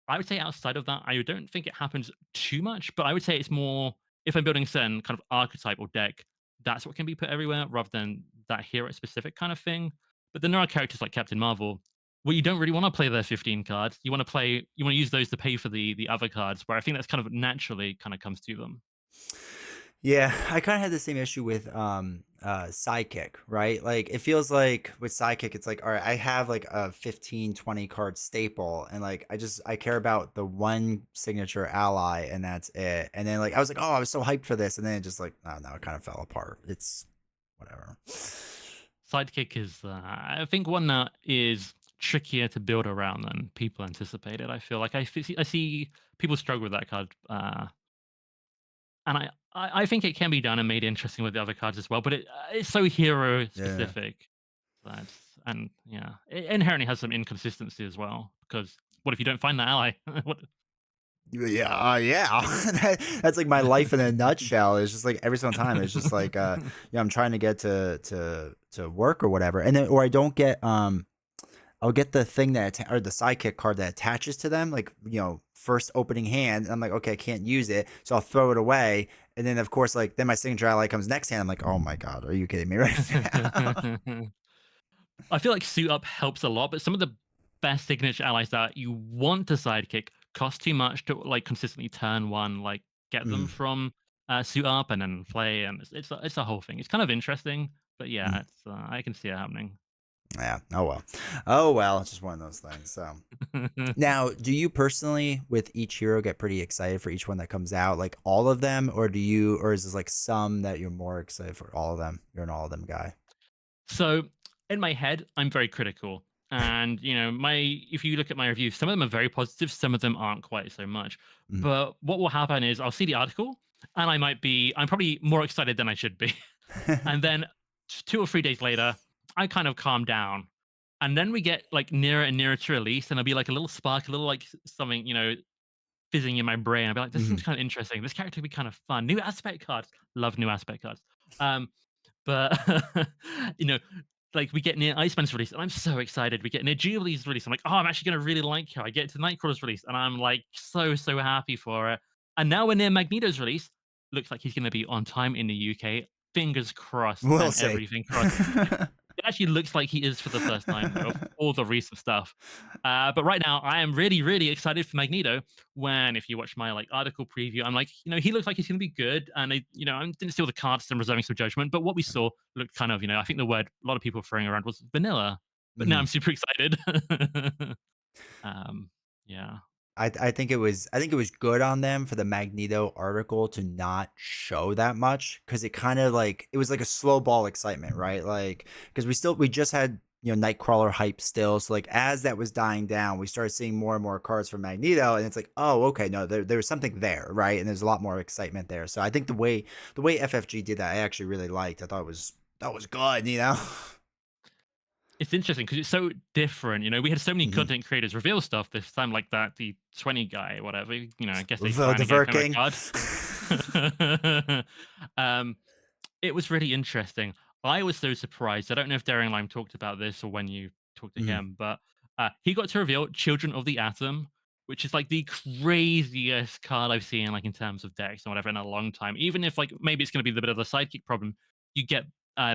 I would say outside of that, I don't think it happens too much, but I would say it's more if I'm building a certain kind of archetype or deck, that's what can be put everywhere rather than that hero specific kind of thing. But then there are characters like Captain Marvel where you don't really want to play their 15 cards. You want to use those to pay for the other cards, where I think that's kind of naturally kind of comes to them. Yeah, I kind of had the same issue with Sidekick, right? Like it feels like with Sidekick it's like all right, I have like a 15, 20 card staple and like I care about the one signature ally and that's it. And then like I was like, "Oh, I was so hyped for this." And then it just like oh, no, it kind of fell apart. It's whatever. Sidekick is, I think, one that is trickier to build around than people anticipated. I feel like I see people struggle with that card. And I think it can be done and made interesting with the other cards as well, but it's so hero Yeah. specific. That's and yeah, it inherently has some inconsistency as well. Because what if you don't find that ally? What? Yeah, yeah. That's like my life in a nutshell. It's just like every single time, it's just like, I'm trying to get to work or whatever, and then or I don't get I'll get the thing that or the sidekick card that attaches to them, like first opening hand. And I'm like, okay, I can't use it, so I'll throw it away. And then of course, like then my signature ally comes next hand. I'm like, oh my god, are you kidding me right now? I feel like suit up helps a lot, but some of the best signature allies that you want to sidekick cost too much to like consistently turn one, like get them Mm, from suit up and then play, and it's a whole thing. It's kind of interesting, but mm, yeah, it's I can see it happening. yeah. Oh well. Oh well. It's just one of those things. So. Now, do you personally, with each hero, get pretty excited for each one that comes out, like all of them, or or is this like some that you're more excited for all of them? You're an all of them guy. So in my head, I'm very critical. And my if you look at my reviews, some of them are very positive, some of them aren't quite so much. Mm. But what will happen is I'll see the article and I'm probably more excited than I should be. And then 2 or 3 days later, I kind of calm down. And then we get like nearer and nearer to release, and there'll be like a little spark, a little like something, fizzing in my brain. I'll be like, this seems Mhm. kind of interesting. This character would be kind of fun. New aspect cards. Love new aspect cards. Um, but you know, like we get near Iceman's release, and I'm so excited. We get near Jubilee's release. I'm like, oh, I'm actually gonna really like her. I get to Nightcrawler's release, and I'm like so happy for it. And now we're near Magneto's release. Looks like he's gonna be on time in the UK. Fingers crossed We'll and see. everything crossed. It actually looks like he is for the first time though, of all the recent stuff. But right now, I am really excited for Magneto. When if you watch my like article preview, I'm like, he looks like he's going to be good, and I didn't steal the cards and reserving some judgment. But what we saw looked kind of, I think the word a lot of people were throwing around was vanilla. But now I'm Mhm. super excited. um, yeah. I think it was good on them for the Magneto article to not show that much, because it kind of like it was like a slow ball excitement, right? Like because we just had Nightcrawler hype still, so like as that was dying down, we started seeing more and more cards from Magneto, and it's like, oh, okay, no, there was something there, right? And there's a lot more excitement there. So I think the way FFG did that, I actually really liked. I thought that was good. It's interesting because it's so different. We had so many Mhm. content creators reveal stuff this time, like that the 20 guy, whatever. I guess they The trying to get kind of King. a card. um, It was really interesting. I was so surprised. I don't know if Daring Lime talked about this or when you talked to Mhm. him, but he got to reveal Children of the Atom, which is like the craziest card I've seen, like in terms of decks and whatever, in a long time. Even if like maybe it's going to be a bit of a sidekick problem, you get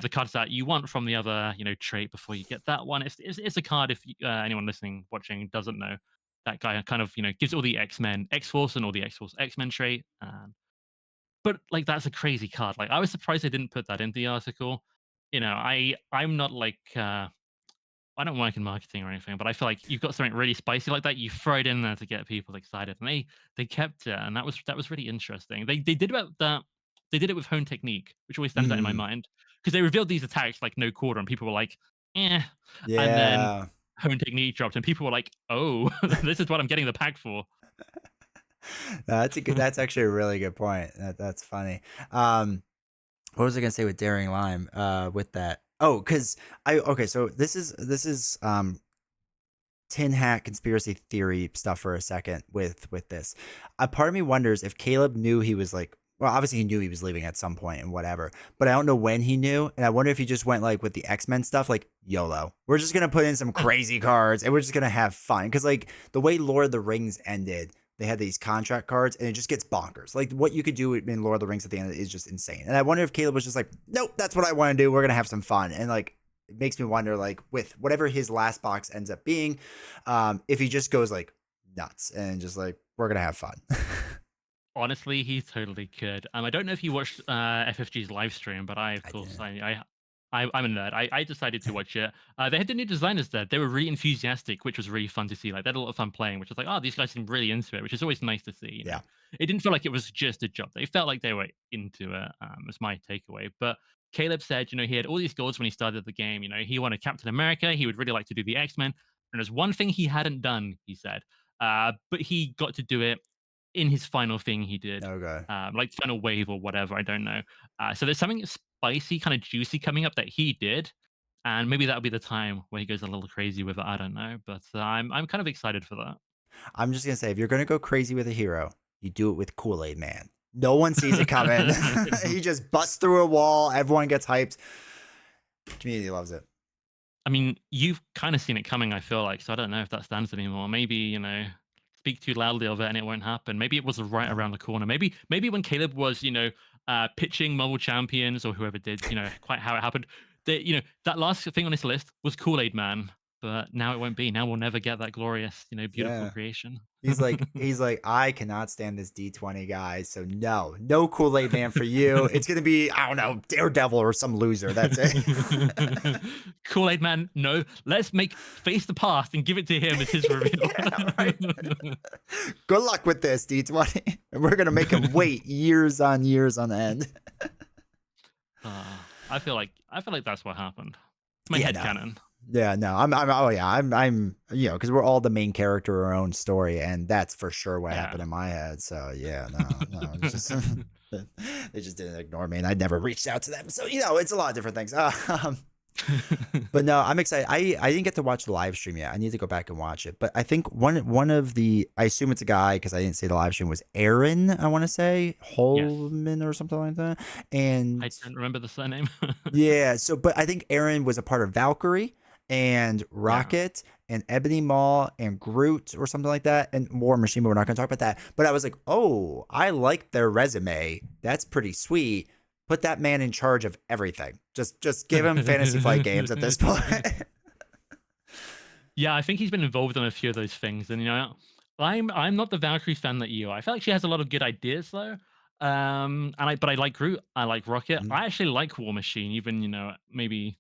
the cards that you want from the other, trait before you get that one. It's a card if anyone listening, watching doesn't know. That guy kind of gives all the X Men, X Force, and all the X Force X Men trait. But, like, that's a crazy card, like, I was surprised they didn't put that in the article. I'm not like, I don't work in marketing or anything, but I feel like you've got something really spicy like that, you throw it in there to get people excited, and they kept it, and that was really interesting. They did about that they did it with Hone Technique, which always stands out in my Mhm. mind because they revealed these attacks like no quarter, and people were like, "Eh," and then Yeah. Hone Technique dropped, and people were like, "Oh, this is what I'm getting the pack for." That's actually a really good point. That's funny. What was I gonna say with Daring Lime? With that. Oh, because okay, so this is tin hat conspiracy theory stuff for a second with this. A part of me wonders if Caleb knew he was like, well, obviously he knew he was leaving at some point and whatever, but I don't know when he knew. And I wonder if he just went like with the X-Men stuff, like YOLO. We're just gonna put in some crazy cards and we're just gonna have fun. Cause like the way Lord of the Rings ended, they had these contract cards and it just gets bonkers. Like what you could do in Lord of the Rings at the end is just insane. And I wonder if Caleb was just like, nope, that's what I want to do. We're gonna have some fun. And like it makes me wonder, like with whatever his last box ends up being, if he just goes like nuts and just like we're gonna have fun. Honestly, he totally could. I don't know if you watched FFG's live stream, but I, of I course, did. I'm a nerd. I decided to watch it. They had the new designers there. They were really enthusiastic, which was really fun to see. Like they had a lot of fun playing, which was like, oh, these guys seem really into it, which is always nice to see. Yeah. It didn't feel like it was just a job. They felt like they were into it. Was my takeaway. But Caleb said, he had all these goals when he started the game. He wanted Captain America. He would really like to do the X Men. And there's one thing he hadn't done. He said, but he got to do it in his final thing he did, Okay. like final wave or whatever. I don't know. So there's something spicy, kind of juicy coming up that he did, and maybe that'll be the time where he goes a little crazy with it. I don't know, but I'm kind of excited for that. I'm just gonna say, if you're gonna go crazy with a hero, you do it with Kool-Aid Man. No one sees it coming. He just busts through a wall. Everyone gets hyped. Community loves it. I mean, you've kind of seen it coming, I feel like, so I don't know if that stands anymore. Maybe, speak too loudly of it and it won't happen. Maybe it was right Uh, around the corner. Maybe when Caleb was, pitching Marvel Champions or whoever did, quite how it happened, that last thing on his list was Kool-Aid Man. But now it won't be. Now we'll never get that glorious, beautiful yeah. creation. He's like, I cannot stand this D20 guy. So no Kool-Aid Man for you. It's gonna be, I don't know, Daredevil or some loser. That's it. Kool-Aid Man, no. Let's make face the past and give it to him as his reveal. Yeah, right. Good luck with this, D20. And we're gonna make him wait years on years on end. I feel like that's what happened. It's my Yeah, head no. canon. Yeah, no. Oh yeah, because we're all the main character of our own story, and that's for sure what Yeah. happened in my head. So yeah, no, it's just they just didn't ignore me, and I never reached out to them. So it's a lot of different things. But no, I'm excited. I didn't get to watch the live stream yet. I need to go back and watch it. But I think one of the, I assume it's a guy because I didn't see the live stream, was Aaron. I want to say Yes. Holman or something like that. And I don't remember the surname. yeah, so but I think Aaron was a part of Valkyrie and Yeah. Rocket and Ebony Maw and Groot or something like that, and War Machine, but we're not going to talk about that. But I was like, oh, I like their resume. That's pretty sweet. Put that man in charge of everything. Just give him Fantasy Flight games at this point. Yeah, I think he's been involved in a few of those things, and I'm not the Valkyrie fan that you are. I feel like she has a lot of good ideas though. But I like Groot. I like Rocket. Mhm. I actually like War Machine. Even maybe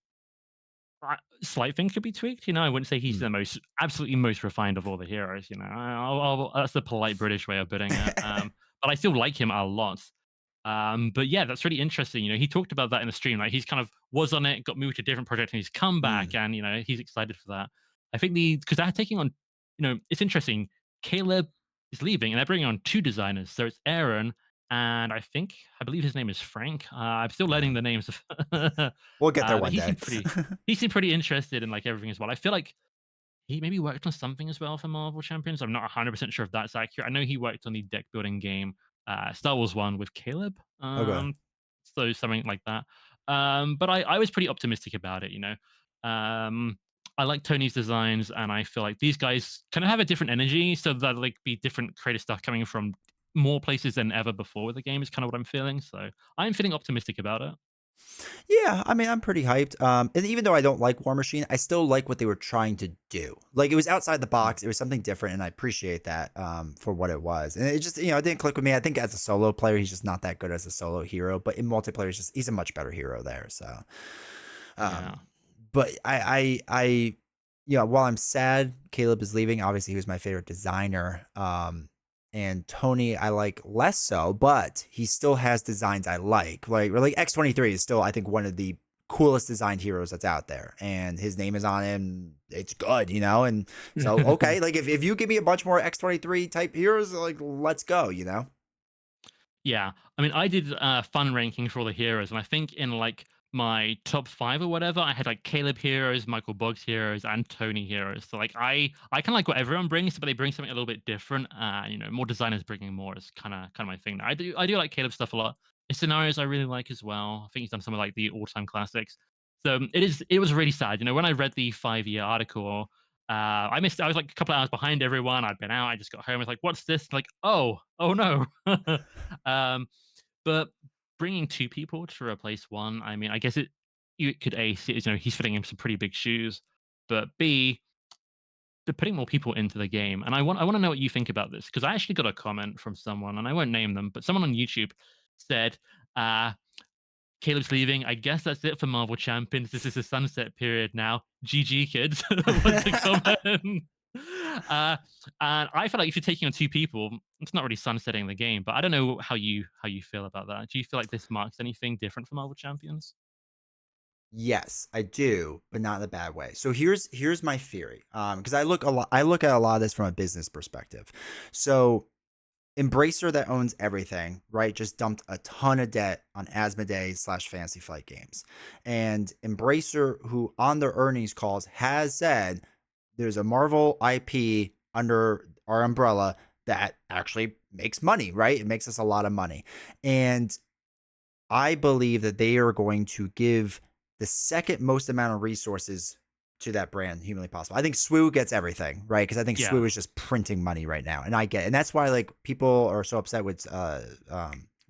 slight things could be tweaked. I wouldn't say he's Mm. the absolutely most refined of all the heroes. That's the polite British way of putting it. But I still like him a lot. But yeah, that's really interesting. He talked about that in the stream. Like he's kind of was on it, got moved to a different project, and he's come back, Mm. and he's excited for that. I think because they're taking on, it's interesting. Caleb is leaving, and they're bringing on two designers. So it's Aaron, and I believe his name is Frank. I'm still learning Mhm. the names of, We'll get there but one day. he seemed pretty interested in like everything as well. I feel like he maybe worked on something as well for Marvel Champions. I'm not 100% sure if that's accurate. I know he worked on the deck building game, Star Wars one with Caleb. Okay. So something like that. But I was pretty optimistic about it. I like Tony's designs, and I feel like these guys kind of have a different energy, so that like be different creative stuff coming from more places than ever before with the game is kind of what I'm feeling. So I'm feeling optimistic about it. Yeah, I mean, I'm pretty hyped. And even though I don't like War Machine, I still like what they were trying to do. Like it was outside the Mm. box. It was something different, and I appreciate that for what it was. And it just, it didn't click with me. I think as a solo player, he's just not that good as a solo hero. But in multiplayer, he's a much better hero there. So, um, Yeah. but while I'm sad Caleb is leaving, obviously he was my favorite designer. And Tony I like less so, but he still has designs I like. Like X-23 is still, I think, one of the coolest designed heroes that's out there, and his name is on him. It's good. And so okay, like if you give me a bunch more X-23 type heroes, like let's go. Yeah, I mean, I did fun ranking for all the heroes, and I think in like my top five or whatever, I had like Caleb heroes, Michael Boggs heroes, and Tony heroes. So like I kind of like what everyone brings, but they bring something a little bit different. More designers bringing more is kind of my thing. I do like Caleb stuff a lot. His scenarios I really like as well. I think he's done some of like the all time classics. So it was really sad. When I read the 5 year article. I missed. I was like a couple hours behind everyone. I'd been out. I just got home. I was like, "What's this?" Like, oh no. Um, but bringing two people to replace one, I mean, I guess you could he's filling in some pretty big shoes, but B, they're putting more people into the game, and I want to know what you think about this because I actually got a comment from someone, and I won't name them, but someone on YouTube said, uh, "Caleb's leaving. I guess that's it for Marvel Champions. This is the sunset period now. GG, kids." Was the comment. Uh, and I feel like if you're taking on two people, it's not really sunsetting the game. But I don't know how you feel about that. Do you feel like this marks anything different for Marvel Champions? Yes, I do, but not in a bad way. So here's my theory. Because I look at a lot of this from a business perspective. So Embracer that owns everything, right, just dumped a ton of debt on Asmodee/Fantasy Flight Games. And Embracer, who on their earnings calls has said there's a Marvel IP under our umbrella that actually makes money, right? It makes us a lot of money. And I believe that they are going to give the second most amount of resources to that brand humanly possible. I think Swoo gets everything, right? Because I think Yeah, Swoo is just printing money right now. And I get it. And that's why like people are so upset with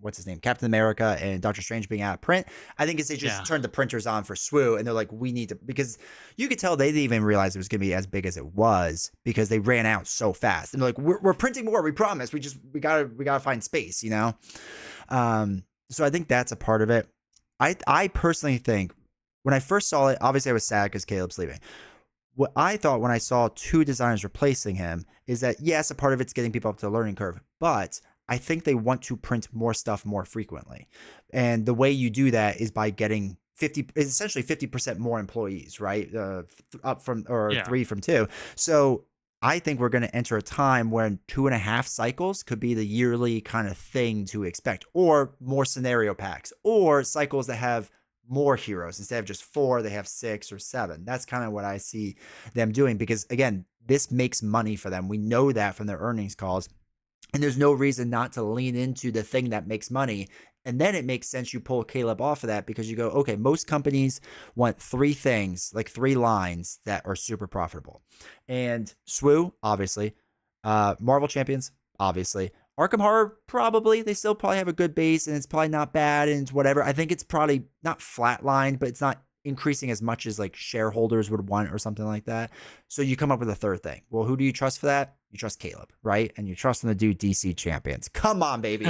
what's his name? Captain America and Doctor Strange being out of print. I think it's they just yeah. turned the printers on for Swoo and they're like, we need to because you could tell they didn't even realize it was gonna be as big as it was because they ran out so fast. And they're like, we're printing more, we promise. We gotta find space, you know? So I think that's a part of it. I personally think when I first saw it, obviously I was sad because Caleb's leaving. What I thought when I saw two designers replacing him is that yes, a part of it's getting people up to the learning curve, but I think they want to print more stuff more frequently. And the way you do that is by getting 50 is essentially 50% more employees, right? Up from or Yeah. three from two. So I think we're going to enter a time when 2.5 cycles could be the yearly kind of thing to expect, or more scenario packs, or cycles that have more heroes. Instead of just 4, they have 6 or 7. That's kind of what I see them doing because, again, this makes money for them. We know that from their earnings calls. And there's no reason not to lean into the thing that makes money. And then it makes sense you pull Caleb off of that because you go, okay, most companies want 3 things, like 3 lines that are super profitable. And Swoo, obviously. Marvel Champions, obviously. Arkham Horror, probably. They still probably have a good base and it's probably not bad and it's whatever. I think it's probably not flatlined, but it's not increasing as much as like shareholders would want or something like that. So you come up with a third thing. Well, who do you trust for that? You trust Caleb, right? And you trust him to do DC champions. Come on, baby.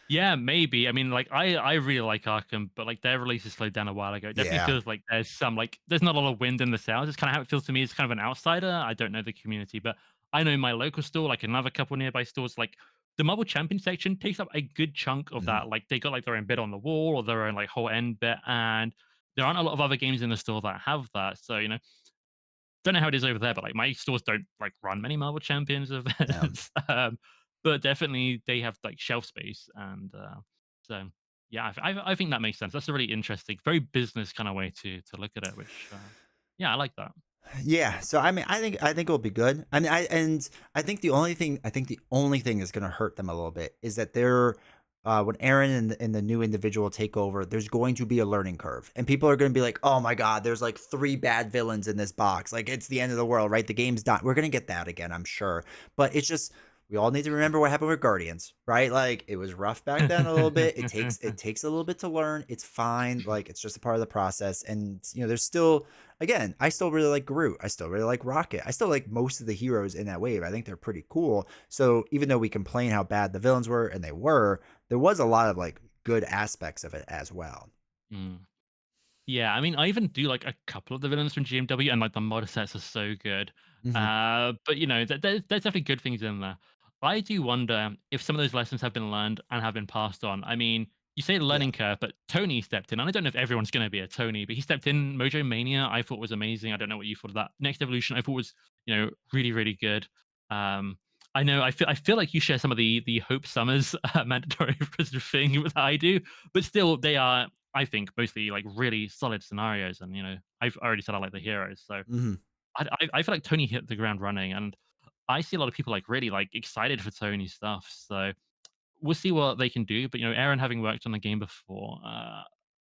Yeah, maybe. I mean, like I really like Arkham, but like their release is slowed down a while ago. It definitely Yeah. feels like there's not a lot of wind in the sails. It's kind of how it feels to me. It's kind of an outsider. I don't know the community, but I know my local store, like another couple nearby stores, like the Marvel Champion section takes up a good chunk of Mhm. that. Like they got like their own bit on the wall or their own like whole end bit, and there aren't a lot of other games in the store that have that. So don't know how it is over there, but like my stores don't like run many Marvel Champions Yeah. events. But definitely they have like shelf space, and so yeah, I think that makes sense. That's a really interesting, very business kind of way to look at it. Which yeah, I like that. Yeah, so I mean, I think it'll be good. I mean, I think the only thing that's going to hurt them a little bit is that they're when Aaron and the new individual take over, there's going to be a learning curve, and people are going to be like, "Oh my God, there's like 3 bad villains in this box. Like it's the end of the world, right? The game's done." We're going to get that again, I'm sure, but it's just we all need to remember what happened with Guardians, right? Like it was rough back then a little bit. It takes a little bit to learn. It's fine. Like it's just a part of the process, and there's still again, I still really like Groot. I still really like Rocket. I still like most of the heroes in that wave. I think they're pretty cool. So even though we complain how bad the villains were, and they were, there was a lot of like good aspects of it as well. Mm. Yeah, I mean, I even do like a couple of the villains from GMW, and like the mod sets are so good. Hmm. But there's definitely good things in there. I do wonder if some of those lessons have been learned and have been passed on. I mean, you say Yeah. learning curve, but Tony stepped in, and I don't know if everyone's going to be a Tony, but he stepped in. Mojo Mania, I thought was amazing. I don't know what you thought of that. Next Evolution, I thought was really really good. Um, I feel like you share some of the Hope Summers mandatory thing that I do, but still they are I think mostly like really solid scenarios, and I've already said I like the heroes, so Hmm. I feel like Tony hit the ground running, and I see a lot of people like really like excited for Tony's stuff. So we'll see what they can do. But Aaron having worked on the game before,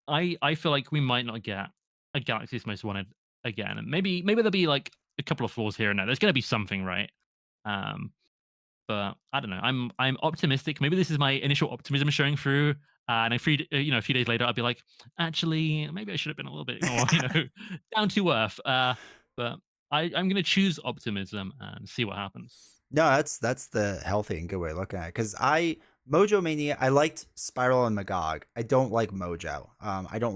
I feel like we might not get a Galaxy's Most Wanted again, and maybe there'll be like a couple of flaws here and there. There's going to be something, right? Um, but I don't know. I'm optimistic. Maybe this is my initial optimism showing through. And a few days later, I'll be like, actually, maybe I should have been a little bit more, down to earth. But I'm gonna choose optimism and see what happens. No, that's the healthy and good way of looking at it. Because Mojo Mania, I liked Spiral and Magog. I don't like Mojo. I don't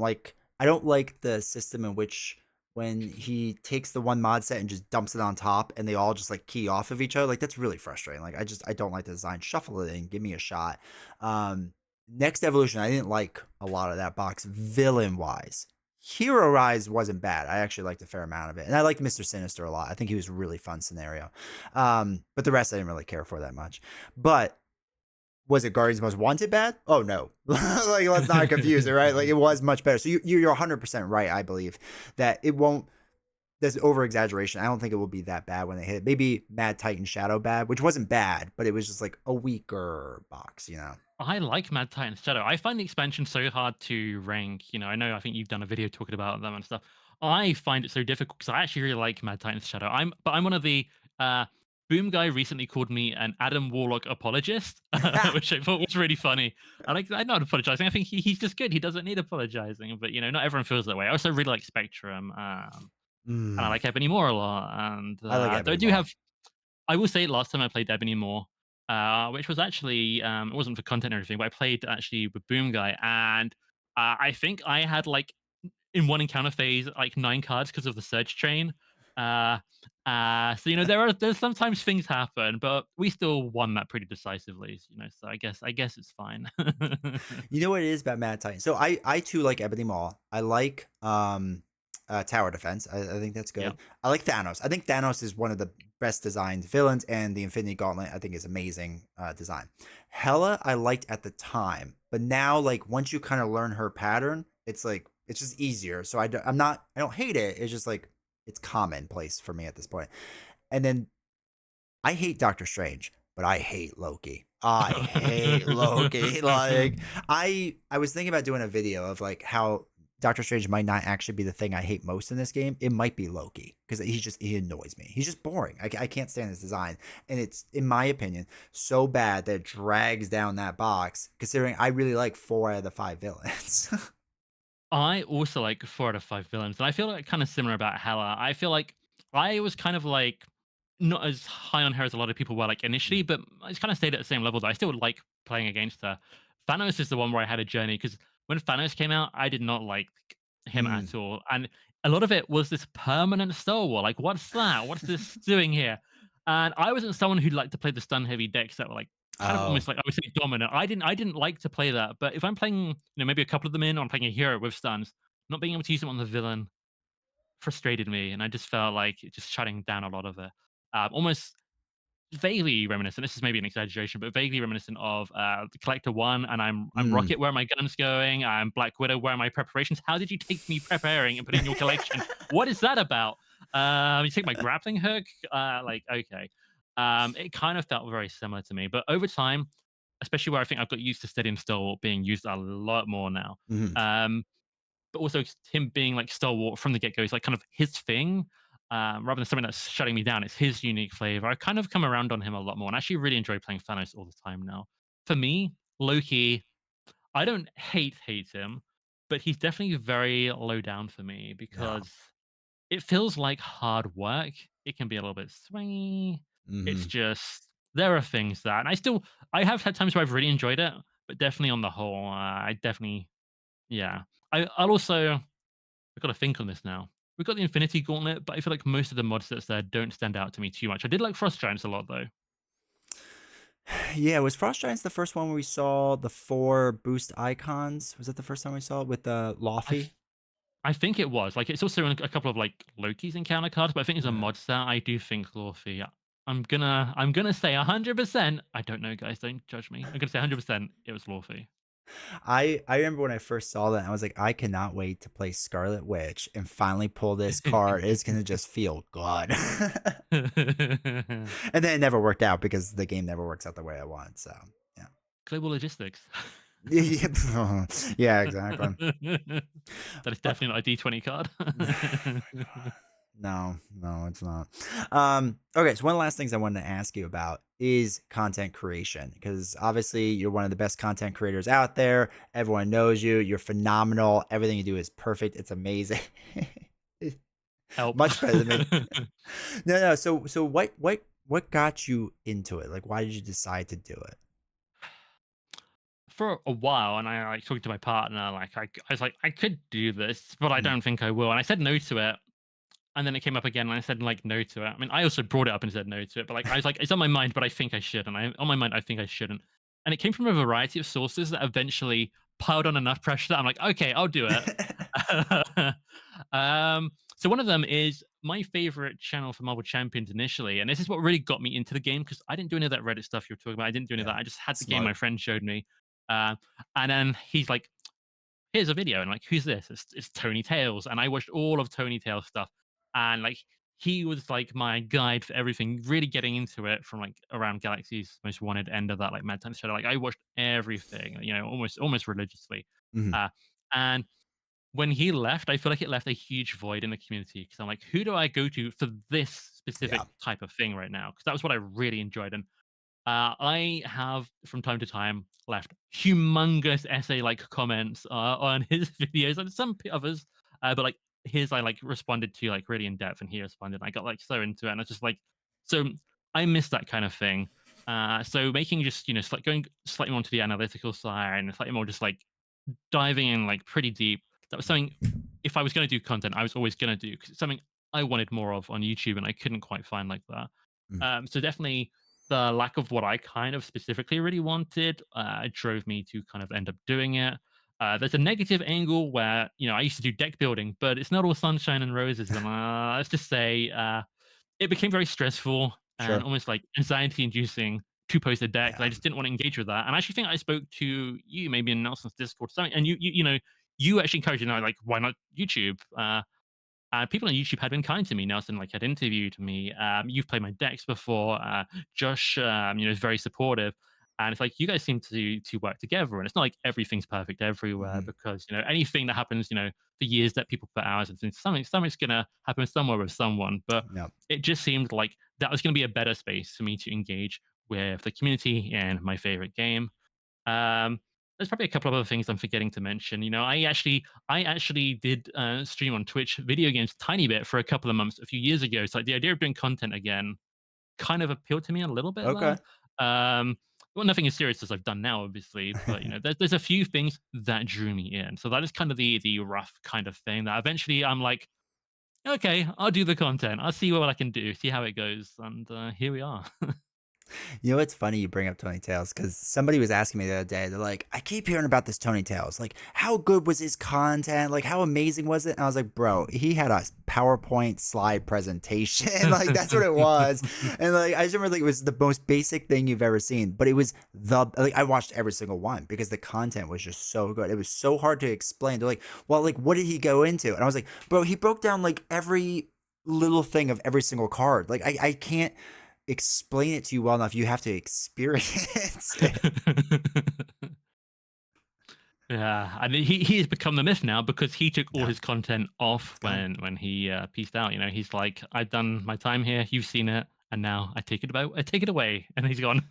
like the system in which when he takes the one mod set and just dumps it on top, and they all just like key off of each other. Like that's really frustrating. Like I don't like the design. Shuffle it in, give me a shot. Um, Next Evolution, I didn't like a lot of that box villain wise. Hero Rise wasn't bad. I actually liked a fair amount of it, and I liked Mr. Sinister a lot. I think he was a really fun scenario. But the rest I didn't really care for that much. But was it Guardians Most Wanted bad? Oh no, like let's not confuse it, right? Like it was much better. So you're 100% right. I believe that it won't. There's over exaggeration. I don't think it will be that bad when they hit it. Maybe Mad Titan Shadow bad, which wasn't bad, but it was just like a weaker box, you know. I like Mad Titan Shadow. I find the expansion so hard to rank. I know I think you've done a video talking about them and stuff. I find it so difficult because I actually really like Mad Titan Shadow. I'm one of the uh Boom guy recently called me an Adam Warlock apologist, which I thought was really funny. I'm not apologizing. I think he's just good. He doesn't need apologizing, but not everyone feels that way. I also really like Spectrum, and I Mm, like Ebony Moore a lot. And I like I Ebony do more. have I will say last time I played Ebony Moore, which was actually it wasn't for content or anything, but I played actually with Boom Guy, and I think I had like in one encounter phase like 9 cards because of the Surge Train. Uh, so there's sometimes things happen, but we still won that pretty decisively. So I guess it's fine. You know what it is about Mad Titan? So I too like Ebony Maw. I like Tower Defense. I think that's Yeah. good. I like Thanos. I think Thanos is one of the best designed villains, and the Infinity Gauntlet I think is amazing design. Hela I liked at the time, but now like once you kind of learn her pattern, it's like it's just easier. So I don't hate it. It's just like it's commonplace for me at this point. And then I hate Doctor Strange, but I hate Loki. I hate Loki. Like I was thinking about doing a video of like how Doctor Strange might not actually be the thing I hate most in this game. It might be Loki because he annoys me. He's just boring. I can't stand his design, and it's in my opinion so bad that it drags down that box. Considering I really like 4 out of the 5 villains. I also like 4 out of 5 villains, and I feel like kind of similar about Hela. I feel like I was kind of like not as high on her as a lot of people were like initially, but it's kind of stayed at the same level. That I still like playing against her. Thanos is the one where I had a journey because when Thanos came out, I did not like him Mm. at all, and a lot of it was this permanent Star War. Like, what's that? What's this doing here? And I wasn't someone who liked to play the stun heavy decks that were like kind of Oh. almost like I would say dominant. I didn't like to play that, but if I'm playing, maybe a couple of them in, or I'm playing a hero with stuns, not being able to use them on the villain frustrated me, and I just felt like it just shutting down a lot of it. Almost vaguely reminiscent. This is maybe an exaggeration, but vaguely reminiscent of the Collector One. And I'm Mm. Rocket. Where are my guns going? I'm Black Widow. Where are my preparations? How did you take me preparing and put it in your collection? What is that about? You take my grappling hook. Like okay. It kind of felt very similar to me, but over time, especially where I think I've got used to Steady and Still being used a lot more now. Mhm. Um, but also him being like stalwart from the get go is like kind of his thing, rather than something that's shutting me down. It's his unique flavor. I kind of come around on him a lot more, and I actually really enjoy playing Thanos all the time now. For me, Loki, I don't hate him, but he's definitely very low down for me Yeah. because it feels like hard work. It can be a little bit swingy. It's Mhm. just there are things that, and I have had times where I've really enjoyed it, but definitely on the whole, I definitely yeah. I'll also I've got to think on this now. We've got the Infinity Gauntlet, but I feel like most of the mod sets there don't stand out to me too much. I did like Frost Giants a lot though. Yeah, was Frost Giants the first one where we saw the 4 boost icons? Was that the first time we saw it with the I Lofty? th- I think it was like it's also in a couple of like Loki's encounter cards, but I think as a Yeah. mod set, I do think Lorfi. I'm gonna say 100%. I don't know, guys. Don't judge me. I'm gonna say 100%. It was Lorfi. I remember when I first saw that, I was like, I cannot wait to play Scarlet Witch and finally pull this card. It's gonna just feel good. And then it never worked out because the game never works out the way I want. So yeah. Global logistics. Yeah, exactly. That is Uh, definitely not a D20 card. No, no, it's not. Okay, so one of the last things I wanted to ask you about is content creation because obviously you're one of the best content creators out there. Everyone knows you. You're phenomenal. Everything you do is perfect. It's amazing. Help. Much better than me. No, no. So what got you into it? Like, why did you decide to do it? For a while, and I like talked to my partner, like I was like, I could do this, but I Mm. don't think I will. And I said no to it. And then it came up again, and I said like no to it. I mean, I also brought it up and said no to it, but like I was like, it's on my mind, but I think I should, and I on my mind, I think I shouldn't. And it came from a variety of sources that eventually piled on enough pressure that I'm like, okay, I'll do it. So one of them is my favorite channel for Marvel Champions initially, and this is what really got me into the game because I didn't do any of that Reddit stuff you're talking about. I didn't do any of Yeah, that. I just had the game my smart. friend showed me, uh, and then he's like, "Here's a video," and I'm like, "Who's this?" It's Tony Tales, and I watched all of Tony Tales stuff, and like he was like my guide for everything. Really getting into it from like around Galaxy's Most Wanted end of that like Mad Time Shadow. Like I watched everything, almost religiously, Mhm. uh, and when he left, I feel like it left a huge void in the community because I'm like, who do I go to for this Yeah. specific type of thing right now? Because that was what I really enjoyed. And I have from time to time left humongous essay like comments on his videos and some others, but like his I like responded to like really in depth, and he responded. And I got like so into it, and I just like so I miss that kind of thing. So making just going slightly more to the analytical side and slightly more just like diving in like pretty deep. That was something if I was going to do content, I was always going to do because it's something I wanted more of on YouTube, and I couldn't quite find like that. Mm. So definitely the lack of what I kind of specifically really wanted drove me to kind of end up doing it. There's a negative angle where I used to do deck building, but it's not all sunshine and roses. And let's just say it became very stressful and Sure. almost like anxiety inducing to post a deck. Yeah. I just didn't want to engage with that. And I actually think I spoke to you maybe in Nelson's Discord or something, and you actually encouraged like why not YouTube? People on YouTube had been kind to me. Nelson like had interviewed me. You've played my decks before. Josh, is very supportive, and it's like you guys seem to work together. And it's not like everything's perfect everywhere Mhm. because anything that happens, the years that people put hours into something's gonna happen somewhere with someone. But Yep. it just seemed like that was gonna be a better space for me to engage with the community and my favorite game. Um, there's probably a couple of other things I'm forgetting to mention. I actually did stream on Twitch video games tiny bit for a couple of months a few years ago. So like the idea of doing content again kind of appealed to me a little bit Okay. there. Um, well, nothing as serious as I've done now, obviously, but there's a few things that drew me in. So that is kind of the rough kind of thing that eventually I'm like, okay, I'll do the content. I'll see what I can do, see how it goes, and here we are. You know, it's funny you bring up Tony Tales because somebody was asking me the other day. They're like, "I keep hearing about this Tony Tales. Like, how good was his content? Like, how amazing was it?" And I was like, "Bro, he had a PowerPoint slide presentation. Like, that's what it was." And like, I just remember like it was the most basic thing you've ever seen, but it was the like I watched every single one because the content was just so good. It was so hard to explain. They're like, "Well, like, what did he go into?" And I was like, "Bro, he broke down like every little thing of every single card. Like, I can't." Explain it to you well enough, you have to experience it. Yeah, and he has become the myth now because he took all Yeah, his content off it's gone. when he pieced out. He's like, "I've done my time here. You've seen it, and now I take it away," and he's gone.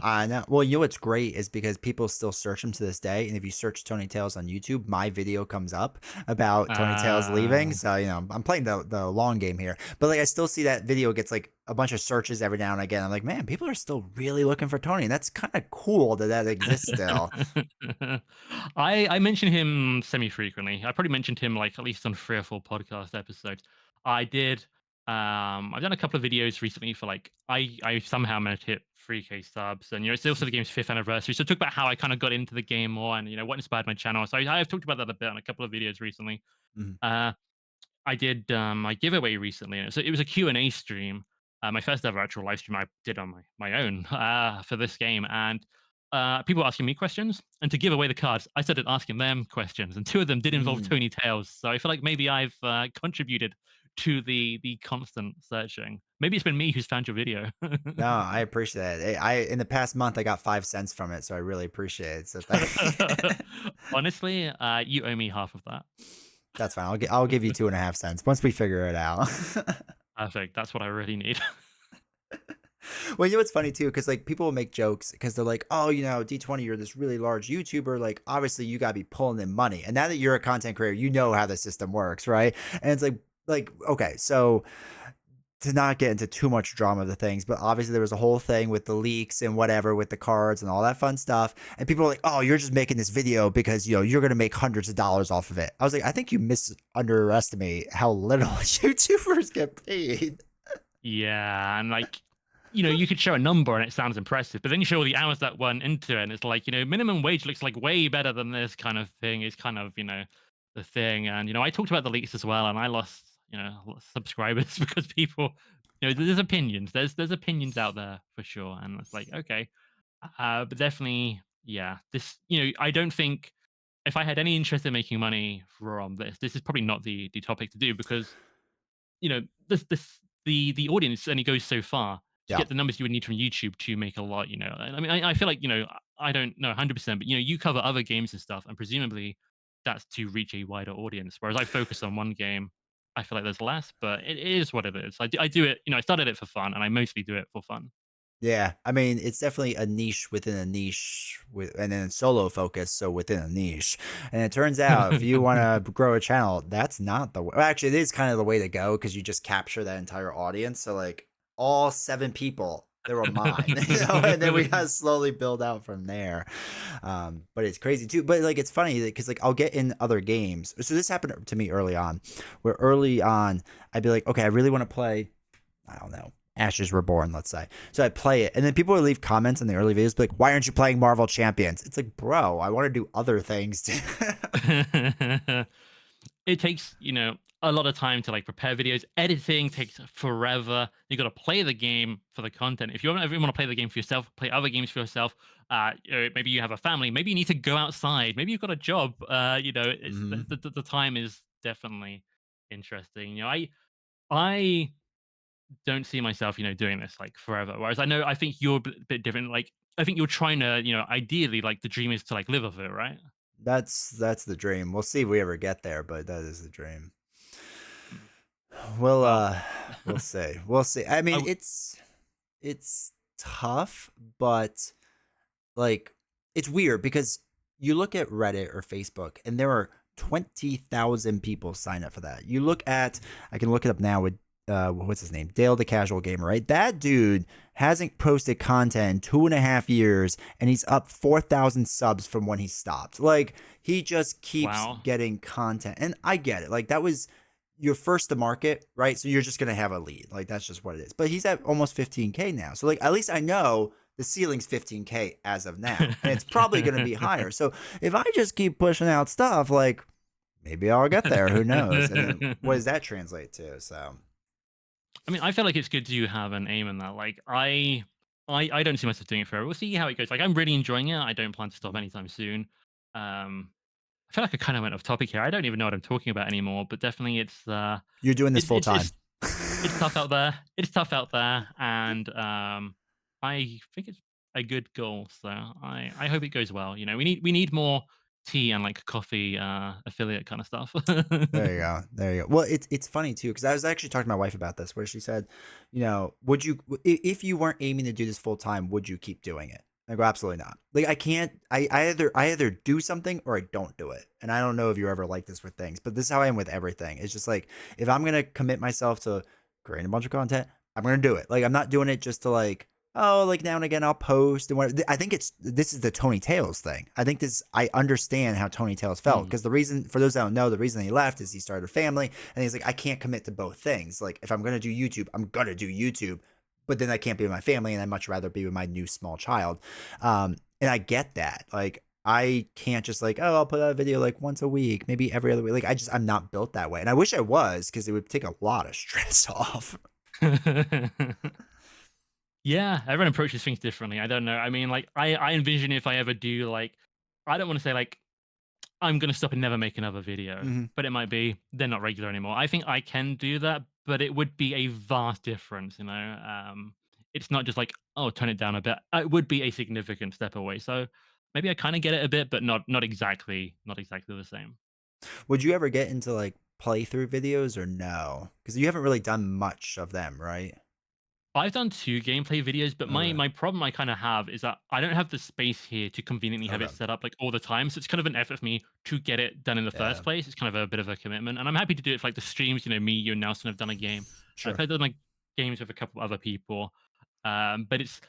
I know. Well, you know what's great is because people still search him to this day, and if you search Tony Tales on YouTube, my video comes up about Tony Tales leaving. uh, So I'm playing the long game here, but like I still see that video gets like a bunch of searches every now and again. I'm like, man, people are still really looking for Tony, and that's kind of cool that that exists still. I mention him semi frequently. I probably mentioned him like at least on 3 or 4 podcast episodes. I did. I've done a couple of videos recently for like I somehow managed to hit 3K subs, and it's also the game's 5th anniversary. So I talk about how I kind of got into the game more, and what inspired my channel. So I've talked about that a bit on a couple of videos recently. Mhm. Uh, I did my giveaway recently, and so it was a Q&A stream. My first ever actual live stream I did on my own for this game, and people were asking me questions. And to give away the cards, I started asking them questions, and 2 of them did involve Mm. Tony Tales. So I feel like maybe I've contributed to the constant searching. Maybe it's been me who's found your video. No, I appreciate it. I in the past month I got 5 cents from it, so I really appreciate it. So thank Honestly, you owe me half of that. that's fine. I'll give you 2.5 cents once we figure it out. Perfect. That's what I really need. Well, you know what's funny too, because like people will make jokes because they're like, "Oh, D20, you're this really large YouTuber. Like, obviously you gotta be pulling in money." And now that you're a content creator, you know how the system works, right? And it's like okay, so to not get into too much drama of the things, but obviously there was a whole thing with the leaks and whatever with the cards and all that fun stuff. And people are like, "Oh, you're just making this video because you're gonna make hundreds of dollars off of it." I was like, I think you underestimate how little YouTubers get paid. Yeah, and like, you could show a number and it sounds impressive, but then you show all the hours that went into it, and it's like, minimum wage looks like way better than this kind of thing. It's kind of, the thing. And I talked about the leaks as well, and I lost a lot of subscribers because people, there's opinions. There's opinions out there for sure, and it's like okay, but definitely, yeah. I don't think if I had any interest in making money from this is probably not the topic to do because the audience only goes so far to Yeah. get the numbers you would need from YouTube to make a lot. And I mean, I feel like I don't know 100%, but you cover other games and stuff, and presumably that's to reach a wider audience. Whereas I focus on one game, I feel like there's less, but it is what it is. I do it. I started it for fun, and I mostly do it for fun. Yeah, I mean, it's definitely a niche within a niche with and then solo focus, so within a niche. And it turns out if you wanna grow a channel, that's not the way well, actually, it is kind of the way to go because you just capture that entire audience. So, like, all 7 people, they were mine, and then we gotta slowly build out from there. But it's crazy too. But, like, it's funny because like, I'll get in other games. So this happened to me early on, where early on, I'd be like, "Okay, I really wanna play" I don't know, Ashes Reborn, let's say. So I play it, and then people would leave comments in the early videos, like, "Why aren't you playing Marvel Champions?" It's like, bro, I want to do other things. Too. It takes, a lot of time to like prepare videos. Editing takes forever. You got to play the game for the content. If you ever want to play the game for yourself, play other games for yourself. Maybe you have a family. Maybe you need to go outside. Maybe you've got a job. It's hmm the time is definitely interesting. I don't see myself, doing this like forever. Whereas I think you're a bit different. Like I think you're trying to, ideally, like the dream is to like live of it, right? that's the dream. We'll see if we ever get there, but that is the dream. Mm. We'll Well, we'll see. We'll see. I I mean, w- it's tough, but like it's weird because you look at Reddit or Facebook and there are 20,000 people sign up for that. You look at I can look it up now with what's his name? Dale the Casual Gamer, right? That dude hasn't posted content in 2.5 years and he's up 4,000 subs from when he stopped. Like he just keeps wow. getting content. And I get it. Like that was you're first to market, right? So you're just gonna have a lead. Like that's just what it is. But he's at almost 15K now. So like at least I know the ceiling's 15K as of now. And it's probably gonna be higher. So if I just keep pushing out stuff, like maybe I'll get there. Who knows? And then what does that translate to? So I mean, I feel like it's good to have an aim in that. Like, I don't see myself doing it forever. We'll see how it goes. Like, I'm really enjoying it. I don't plan to stop mhm. anytime soon. Um, I feel like I kind of went off topic here. I don't even know what I'm talking about anymore. But definitely, You're doing this it's full it's time. it's it's tough out there. It's tough out there, and I think it's a good goal. So I hope it goes well. We need more tea and like coffee affiliate kind of stuff. There you go. There you go. Well, it's funny too because I was actually talking to my wife about this, where she said, would you if you weren't aiming to do this full time, would you keep doing it? I go, absolutely not. Like I can't. I either do something or I don't do it. And I don't know if you're ever like this with things, but this is how I am with everything. It's just like if I'm gonna commit myself to creating a bunch of content, I'm gonna do it. Like I'm not doing it just to like oh, like now and again I'll post and what I think this is the Tony Tales thing. I think this I understand how Tony Tales felt Mm, because the reason for those that don't know, the reason he left is he started a family and he's like, I can't commit to both things. Like if I'm gonna do YouTube, I'm gonna do YouTube, but then I can't be with my family and I'd much rather be with my new small child. And I get that. Like I can't just like, oh, I'll put out a video like once a week, maybe every other week. Like I'm not built that way. And I wish I was because it would take a lot of stress off. mm. Yeah, everyone approaches things differently. I don't know. I mean, like, I envision if I ever do, like, I don't want to say, like, I'm going to stop and never make another video, Mhm. but it might be they're not regular anymore. I think I can do that, but it would be a vast difference. It's not just like, oh, turn it down a bit. It would be a significant step away. So maybe I kind of get it a bit, but not exactly the same. Would you ever get into like playthrough videos or no? Because you haven't really done much of them, right? I've done 2 gameplay videos, but my Okay. my problem I kinda have is that I don't have the space here to conveniently have it Okay. set up, like, all the time, so it's kind of an effort for me to get it done in the Yeah. first place. It's kind of a bit of a commitment, and I'm happy to do it for, like, the streams, me, you, and Nelson have done a game. Sure. I've done, like, games with a couple other people, but it's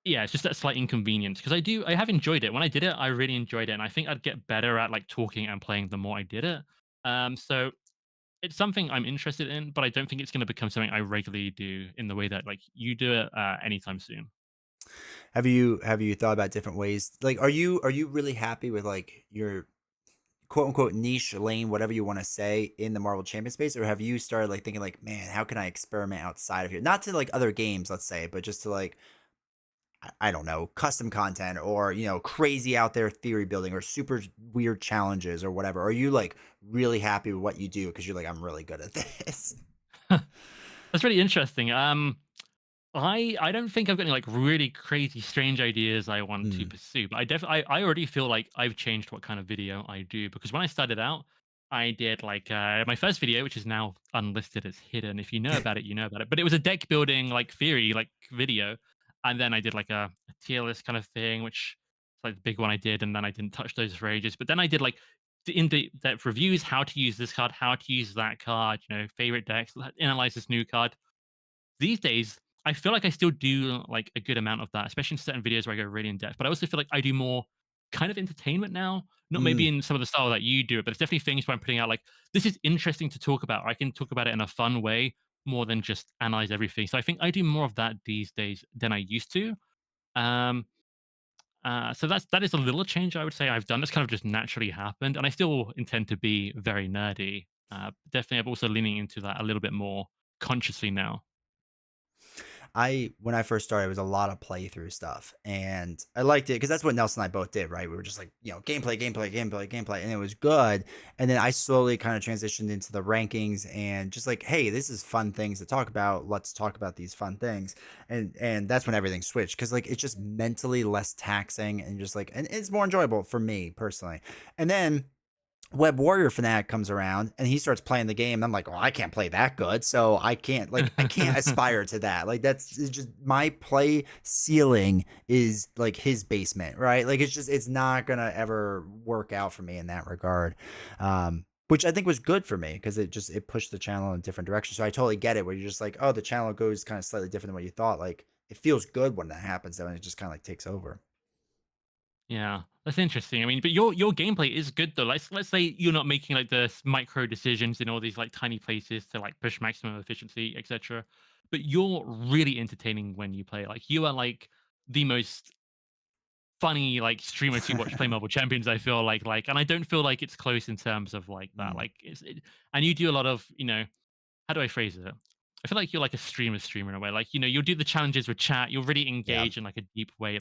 just that slight inconvenience because I have enjoyed it. When I did it, I really enjoyed it, and I think I'd get better at, like, talking and playing the more I did it. So it's something I'm interested in, but I don't think it's gonna become something I regularly do in the way that, like, you do it, anytime soon. Have you thought about different ways? Like, are you really happy with like your quote unquote niche lane, whatever you want to say, in the Marvel Champion space, or have you started like thinking like, man, how can I experiment outside of here? Not to like other games, let's say, but just to like I don't know, custom content or, crazy out there theory building or super weird challenges or whatever? Are you like really happy with what you do because you're like, I'm really good at this? That's really interesting. I don't think I've got any like really crazy strange ideas I want to Mm. pursue, but I already feel like I've changed what kind of video I do because when I started out, I did like my first video, which is now unlisted, it's hidden. If you know about it, you know about it. But it was a deck building like theory like video, and then I did like a tier list kind of thing, which is like the big one I did, and then I didn't touch those for ages. But then I did like the in-depth reviews, how to use this card, how to use that card, favorite decks, analyze this new card. These days, I feel like I still do like a good amount of that, especially in certain videos where I go really in depth. But I also feel like I do more kind of entertainment now. Not maybe Mm. in some of the style that you do it, but it's definitely things where I'm putting out like this is interesting to talk about. I can talk about it in a fun way more than just analyze everything. So I think I do more of that these days than I used to. Um, so that is a little change I would say I've done. That's kind of just naturally happened, and I still intend to be very nerdy. Definitely, I'm also leaning into that a little bit more consciously now. When I first started, it was a lot of playthrough stuff, and I liked it because that's what Nelson and I both did, right? We were just like, gameplay, gameplay, gameplay, gameplay, and it was good. And then I slowly kind of transitioned into the rankings and just like, hey, this is fun things to talk about. Let's talk about these fun things, and that's when everything switched because like it's just mentally less taxing and just like, and it's more enjoyable for me personally. And then Web Warrior Fanatic comes around and he starts playing the game. And I'm like, oh, I can't play that good. So I can't aspire to that. Like that's it's just my play ceiling is like his basement, right? Like it's not gonna ever work out for me in that regard. Which I think was good for me because it pushed the channel in a different direction. So I totally get it where you're just like, oh, the channel goes kind of slightly different than what you thought. Like it feels good when that happens though, and it just kind of like takes over. Yeah, that's interesting. I mean, but your gameplay is good though. Let's say you're not making like the micro decisions in all these like tiny places to like push maximum efficiency, etc. But you're really entertaining when you play. Like you are like the most funny like streamer to watch play Marvel Champions. I feel and I don't feel like it's close in terms of like that. Mm, Like and you do a lot of how do I phrase it? I feel like you're like a streamer in a way. Like, you'll do the challenges with chat. You'll really yeah. engage in like a deep way.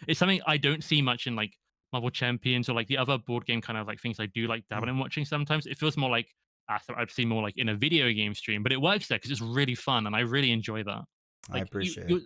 It's something I don't see much in like Marvel Champions or like the other board game kind of like things I do like dabbling Mm, in watching sometimes. It feels more like so I'd see more like in a video game stream, but it works there because it's really fun and I really enjoy that. I Like appreciate it. you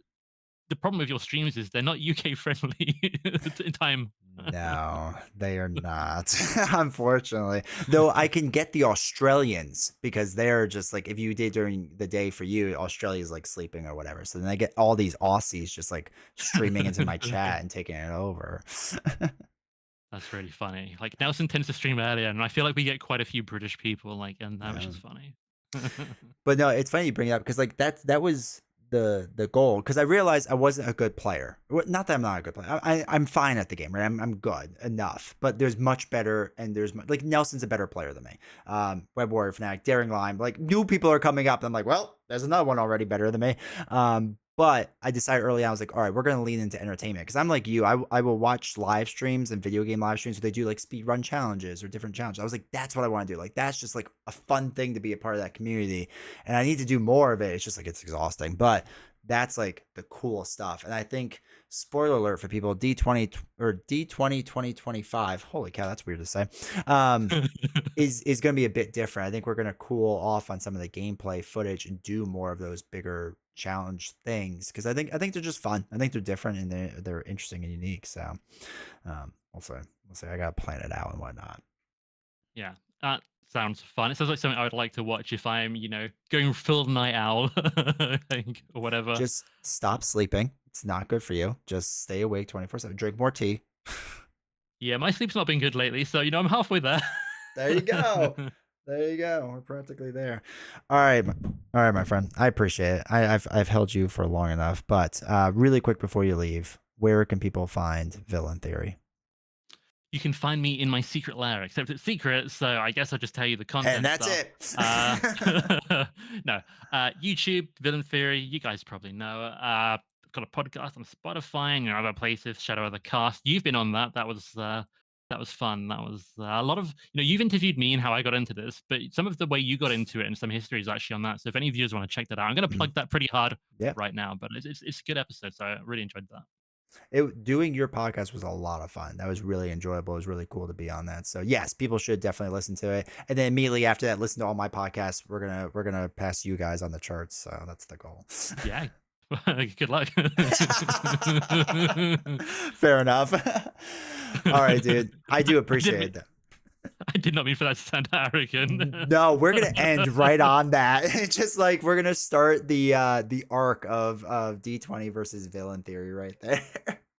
the problem with your streams is they're not UK friendly in time. No, they are not, unfortunately. Though I can get the Australians because they're just like if you did during the day for you, Australia's like sleeping or whatever. So then I get all these Aussies just like streaming into my chat and taking it over. That's really funny. Like Nelson tends to stream earlier, and I feel like we get quite a few British people like in that, which Yeah. is funny. But no, it's funny you bring it up because like that was the goal because I realized I wasn't a good player. Not that I'm not a good player. I'm fine at the game, right? I'm good enough, but there's much better, and like Nelson's a better player than me. Web Warrior Fnatic, Daring Lime, like new people are coming up, and I'm like, well, there's another one already better than me. But I decided early on, I was like, all right, we're going to lean into entertainment. Because I'm like you, I will watch live streams and video game live streams where they do like speed run challenges or different challenges. I was like, that's what I want to do. Like, that's just like a fun thing to be a part of that community. And I need to do more of it. It's just like, it's exhausting. But that's like the cool stuff. And I think, spoiler alert for people, D20 or D20 2025, holy cow, that's weird to say. Um, is going to be a bit different. I think we're going to cool off on some of the gameplay footage and do more of those bigger challenge things because I think they're just fun. I think they're different and they're interesting and unique. So we'll see. I got to plan it out and whatnot. Yeah, that sounds fun. It sounds like something I would like to watch if I'm, going full night owl, I think, or whatever. Just stop sleeping. It's not good for you. Just stay awake 24/7. Drink more tea. Yeah, my sleep's not been good lately, so I'm halfway there. There you go. There you go. We're practically there. All right, all right, my friend. I appreciate it. I've held you for long enough, but really quick before you leave, where can people find Villain Theory? You can find me in my secret lair, except it's secret, so I guess I'll just tell you the And content that's stuff. it. Uh, no, YouTube, Villain Theory, you guys probably know. I've got a podcast on Spotify and other places, Shadow of the Cast. You've been on that. That was That was fun. That was a lot of, you've interviewed me and how I got into this, but some of the way you got into it and some history is actually on that. So if any viewers want to check that out, I'm going to Mhm. plug that pretty hard Yeah. right now. But it's a good episode, so I really enjoyed that. Doing your podcast was a lot of fun. That was really enjoyable. It was really cool to be on that. So yes, people should definitely listen to it. And then immediately after that, listen to all my podcasts. We're gonna pass you guys on the charts. So that's the goal. Yeah. Good luck. Fair enough. All right, dude. I do I didn't appreciate mean, that. I did not mean for that to sound arrogant. No, we're gonna end right on that. It's just like we're gonna start the arc of D20 versus Villain Theory right there.